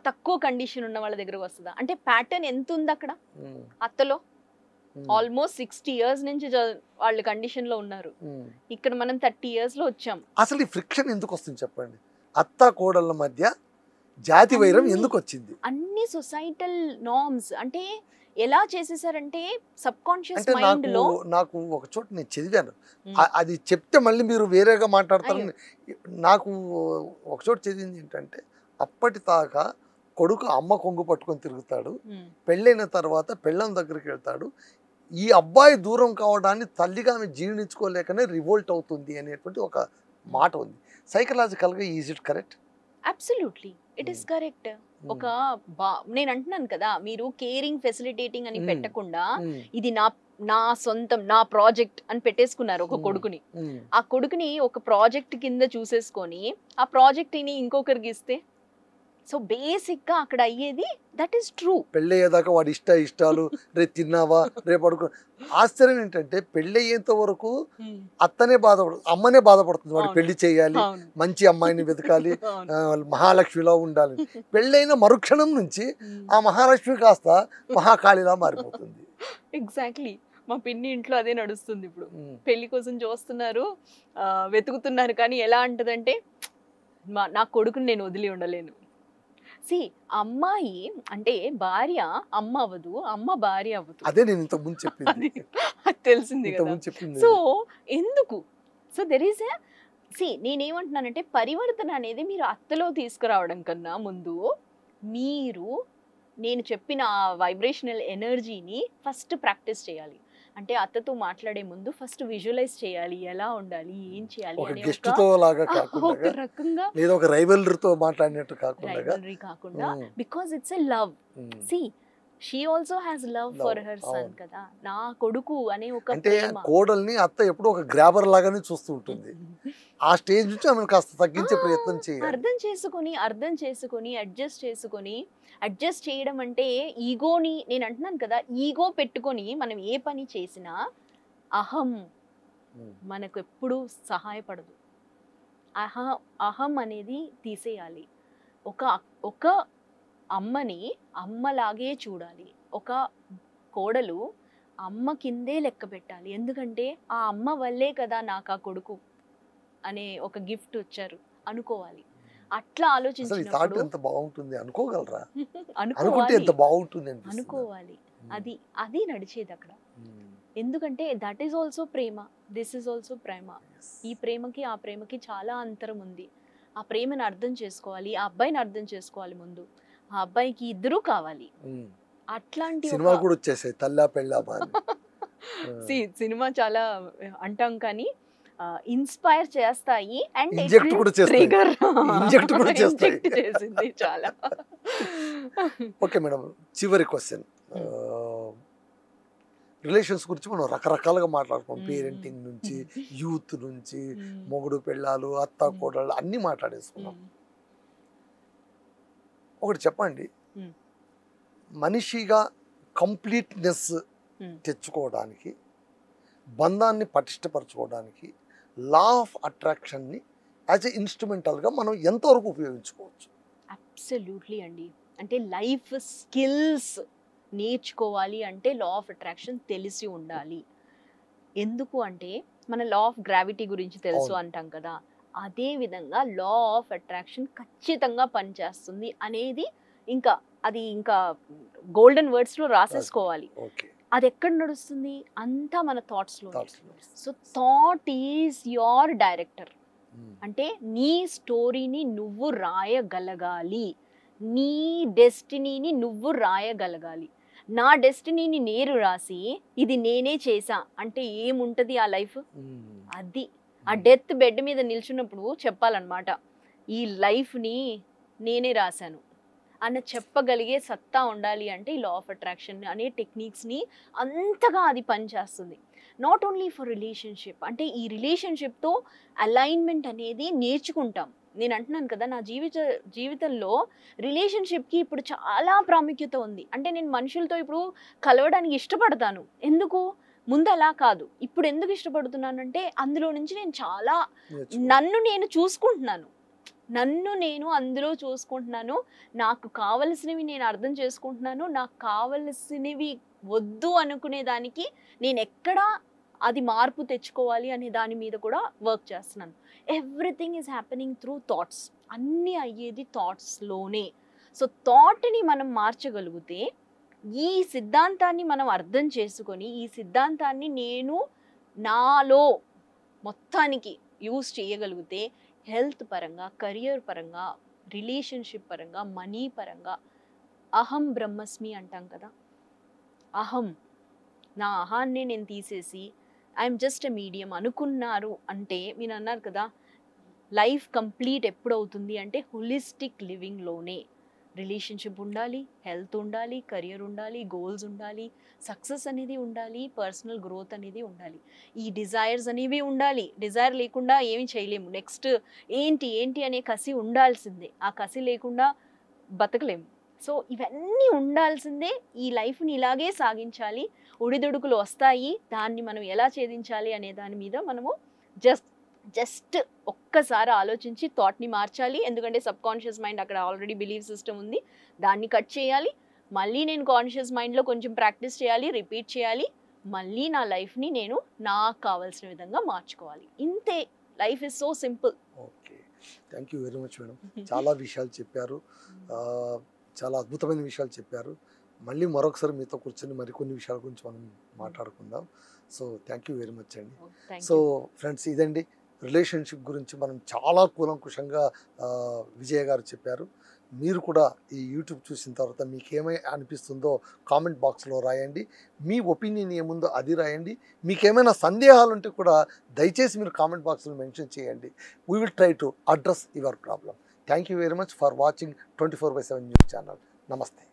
తక్కువ కండిషన్ ఉన్న వాళ్ళ దగ్గర వస్తుందా? అంటే ప్యాటర్న్ ఎంత ఉంది అక్కడ అత్తలో? ఆల్మోస్ట్ 60 years నుంచి వాళ్ళు కండిషన్ లో ఉన్నారు, ఇక్కడ మనం 30 years లో వచ్చాం. అసలు ఈ ఫ్రిక్షన్ ఎందుకు వస్తుంది చెప్పండి? అత్త కోడళ్ళ మధ్య జాతి వైరం ఎందుకు వచ్చింది? అన్ని సొసైటల్ నార్మ్స్. అంటే ఎలా చేసేసారంటే సబ్ కాన్షియస్ అంటే మైండ్ లో. నాకు ఒక చోట నేను చదివాను, అది చెప్తే మళ్ళీ మీరు వేరేగా మాట్లాడతారని. నాకు ఒక చోట చదివింది ఏంటంటే, అప్పటిదాకా కొడుకు అమ్మ కొంగు పట్టుకొని తిరుగుతాడు, పెళ్ళైన తర్వాత పెళ్ళం దగ్గరికి వెళ్తాడు, ఈ అబ్బాయి దూరం కావడాన్ని తల్లిగా ఆమె జీర్ణించుకోలేకనే రివోల్ట్ అవుతుంది అనేటువంటి ఒక మాట ఉంది. సైకలాజికల్గా is it correct? Absolutely it is correct. ఒక నేను అంటున్నాను కదా, మీరు కేరింగ్ ఫెసిలిటేటింగ్ అని పెట్టకుండా ఇది నా సొంతం, నా ప్రాజెక్ట్ అని పెట్టేసుకున్నారు ఒక కొడుకుని. ఆ కొడుకుని ఒక ప్రాజెక్ట్ కింద చూసేసుకొని ఆ ప్రాజెక్ట్ ని ఇంకొకరికి ఇస్తే, సో బేసిక్ గా అక్కడ అయ్యేది దట్ ఈస్ ట్రూ. పెళ్ళయ్యేదాకా వాడి ఇష్టాలు, రేపు తిన్నావా, రేపు అడుగు. ఆశ్చర్యం ఏంటంటే పెళ్ళయ్యేంత వరకు అత్తనే బాధపడుతుంది, అమ్మనే బాధపడుతుంది, వాడు పెళ్లి చేయాలి, మంచి అమ్మాయిని వెతకాలి, మహాలక్ష్మిలా ఉండాలి. పెళ్ళైన మరుక్షణం నుంచి ఆ మహాలక్ష్మి కాస్త మహాకాళిలా మారిపోతుంది. ఎగ్జాక్ట్లీ. మా పిన్ని ఇంట్లో అదే నడుస్తుంది ఇప్పుడు. పెళ్లి కోసం చూస్తున్నారు, వెతుకుతున్నారు, కానీ ఎలా అంటదంటే నా కొడుకుని నేను వదిలి ఉండలేను. సి అమ్మాయి అంటే భార్య అమ్మ అవ్వదు, అమ్మ భార్య అవ్వదు. అదే నేను ఇంతకు ముందు చెప్పింది, అది తెలిసింది కదా. సో ఎందుకు, so there is a see నేనేమంటున్నానంటే పరివర్తన అనేది మీరు అత్తలో తీసుకురావడం కన్నా ముందు మీరు నేను చెప్పిన ఆ వైబ్రేషనల్ ఎనర్జీని ఫస్ట్ ప్రాక్టీస్ చేయాలి. అంటే అత్తతో మాట్లాడే ముందు ఫస్ట్ విజువలైజ్ చేయాలి, ఎలా ఉండాలి, ఏం చేయాలి ఒక గెస్ట్ తో లాగా కాకుండా, ఒక రకంగా లేదా ఒక రైవల్రీతో మాట్లాడినట్టు కాకుండా, because it's a love. See she also has love for her son కదా. నా కొడుకు అనే ఒక అంటే కోడల్ని అత్త ఎప్పుడు ఒక గ్రాబర్ లాగానే చూస్తూ ఉంటుంది. ఆ స్టేజ్ నుంచి ఆమెను కాస్త తగ్గించే ప్రయత్నం చేయాలి. అర్థం చేసుకొని అడ్జస్ట్ చేయడం అంటే ఈగోని, నేను అంటున్నాను కదా, ఈగో పెట్టుకొని మనం ఏ పని చేసినా అహం మనకు ఎప్పుడు సహాయపడదు. అహం అనేది తీసేయాలి. ఒక అమ్మని అమ్మలాగే చూడాలి, ఒక కోడలు అమ్మ కిందే లెక్క పెట్టాలి. ఎందుకంటే ఆ అమ్మ వల్లే కదా నాకు ఆ కొడుకు అనే ఒక గిఫ్ట్ వచ్చారు అనుకోవాలి. అట్లా ఆలోచించినప్పుడు ఎంత బాగుంటుంది అనుకోగలరా? అనుకుంటే ఎంత బాగుంటుంది అనుకోవాలి. అది నడిచేది అక్కడ. ఎందుకంటే దట్ ఈస్ ఆల్సో ప్రేమ, దిస్ ఈస్ ఆల్సో ప్రేమ. ఈ ప్రేమకి ఆ ప్రేమకి చాలా అంతరం ఉంది. ఆ ప్రేమను అర్థం చేసుకోవాలి, ఆ అబ్బాయిని అర్థం చేసుకోవాలి ముందు. ఆ అబ్బాయికి ఇద్దరు కావాలి. అట్లాంటి సినిమా కూడా వచ్చేసాయి తల్లా పెళ్ళా. సినిమా చాలా అంటాం కానీ ఇన్స్పైర్ చేస్తాయి అండ్ ఇంజెక్ట్ కూడా చేసింది చాలా. ఓకే మేడం, చివరి క్వశ్చన్. రిలేషన్స్ గురించి మనం రకరకాలుగా మాట్లాడుకున్నాం, పేరెంటింగ్ నుంచి, యూత్ నుంచి, మొగుడు పెళ్ళాలు, అత్త కోడళ్ళు అన్ని మాట్లాడేసుకున్నాం. ఒకటి చెప్పండి, Hmm. మనిషిగా కంప్లీట్నెస్ తెచ్చుకోవడానికి, బంధాన్ని పటిష్టపరచుకోవడానికి లా ఆఫ్ అట్రాక్షన్ని యాజ్ ఎ ఇన్స్ట్రుమెంటల్గా మనం ఎంతవరకు ఉపయోగించుకోవచ్చు? అబ్సల్యూట్లీ అండి. అంటే లైఫ్ స్కిల్స్ నేర్చుకోవాలి అంటే లా ఆఫ్ అట్రాక్షన్ తెలిసి ఉండాలి. ఎందుకు అంటే మన లా ఆఫ్ గ్రావిటీ గురించి తెలుసు అవును. అంటాం కదా, అదే విధంగా లా ఆఫ్ అట్రాక్షన్ ఖచ్చితంగా పనిచేస్తుంది అనేది ఇంకా అది ఇంకా గోల్డెన్ వర్డ్స్లో రాసేసుకోవాలి. ఓకే, అది ఎక్కడ నడుస్తుంది? అంతా మన థాట్స్లో. Thoughts. So thought is your director. అంటే నీ స్టోరీని నువ్వు రాయగలగాలి, నీ డెస్టినీని నువ్వు రాయగలగాలి. నా డెస్టినీని నేను రాసి ఇది నేనే చేసా అంటే ఏముంటది ఆ లైఫ్? అది ఆ డెత్ బెడ్ మీద నిల్చున్నప్పుడు చెప్పాలన్నమాట, ఈ లైఫ్ని నేనే రాశాను అన్న చెప్పగలిగే సత్తా ఉండాలి. అంటే ఈ లా ఆఫ్ అట్రాక్షన్ అనే టెక్నిక్స్ని అంతగా అది పనిచేస్తుంది. నాట్ ఓన్లీ ఫర్ రిలేషన్షిప్, అంటే ఈ రిలేషన్షిప్తో అలైన్మెంట్ అనేది నేర్చుకుంటాం. నేను అంటున్నాను కదా, నా జీవితంలో రిలేషన్షిప్కి ఇప్పుడు చాలా ప్రాముఖ్యత ఉంది. అంటే నేను మనుషులతో ఇప్పుడు కలవడానికి ఇష్టపడతాను. ఎందుకు? ముందు అలా కాదు. ఇప్పుడు ఎందుకు ఇష్టపడుతున్నానంటే అందులో నుంచి నేను చాలా నన్ను నేను చూసుకుంటున్నాను. అందులో చూసుకుంటున్నాను. నాకు కావలసినవి నేను అర్థం చేసుకుంటున్నాను. నాకు కావలసినవి వద్దు అనుకునే దానికి నేను ఎక్కడ అది మార్పు తెచ్చుకోవాలి అనే దాని మీద కూడా వర్క్ చేస్తున్నాను. Everything is happening through thoughts. అన్నీ అయ్యేది థాట్స్లోనే. సో థాట్ని మనం మార్చగలిగితే, ఈ సిద్ధాంతాన్ని మనం అర్థం చేసుకొని, ఈ సిద్ధాంతాన్ని నేను నాలో మొత్తానికి యూజ్ చేయగలిగితే, హెల్త్ పరంగా, కెరియర్ పరంగా, రిలేషన్షిప్ పరంగా, మనీ పరంగా, అహం బ్రహ్మస్మి అంటాం కదా, అహం, నా అహాన్ని నేను తీసేసి ఐఎమ్ జస్ట్ ఎ మీడియం అనుకున్నారు అంటే, మీరు అన్నారు కదా లైఫ్ కంప్లీట్ ఎప్పుడు అవుతుంది అంటే హోలిస్టిక్ లివింగ్లోనే. రిలేషన్షిప్ ఉండాలి, హెల్త్ ఉండాలి, కెరియర్ ఉండాలి, గోల్స్ ఉండాలి, సక్సెస్ అనేది ఉండాలి, పర్సనల్ గ్రోత్ అనేది ఉండాలి, ఈ డిజైర్స్ అనేవి ఉండాలి. డిజైర్ లేకుండా ఏమి చేయలేము. నెక్స్ట్ ఏంటి అనే కసి ఉండాల్సిందే. ఆ కసి లేకుండా బతకలేము. సో ఇవన్నీ ఉండాల్సిందే. ఈ లైఫ్ని ఇలాగే సాగించాలి. ఒడిదుడుకులు వస్తాయి, దాన్ని మనం ఎలా ఛేదించాలి అనే దాని మీద మనము జస్ట్ ఒక్కసారి ఆలోచించి థాట్ని మార్చాలి. ఎందుకంటే సబ్ కాన్షియస్ మైండ్ అక్కడ ఆల్రెడీ బిలీఫ్ సిస్టమ్ ఉంది, దాన్ని కట్ చేయాలి. మళ్ళీ నేను కాన్షియస్ మైండ్లో కొంచెం ప్రాక్టీస్ చేయాలి, రిపీట్ చేయాలి. మళ్ళీ నా లైఫ్ని నేను నాకు కావాల్సిన విధంగా మార్చుకోవాలి. ఇంతే. Life is so simple. Okay, thank you very much madam. చాలా విషయాలు చెప్పారు, చాలా అద్భుతమైన విషయాలు చెప్పారు. మళ్ళీ మరొకసారి మీతో కూర్చొని మరికొన్ని విషయాల గురించి మనం మాట్లాడుకుందాం. So thank you very much అండి. సో ఫ్రెండ్స్, ఇదండి రిలేషన్షిప్ గురించి మనం చాలా కూలంకుషంగా విజయ్ గారు చెప్పారు. మీరు కూడా ఈ యూట్యూబ్ చూసిన తర్వాత మీకు ఏమై అనిపిస్తుందో కామెంట్ బాక్స్లో రాయండి. మీ ఒపీనియన్ ఏముందో అది రాయండి. మీకు ఏమైనా సందేహాలు ఉంటే కూడా దయచేసి మీరు కామెంట్ బాక్స్లో మెన్షన్ చేయండి. We will try to address your problem. Thank you very much for watching 24/7 news channel. నమస్తే.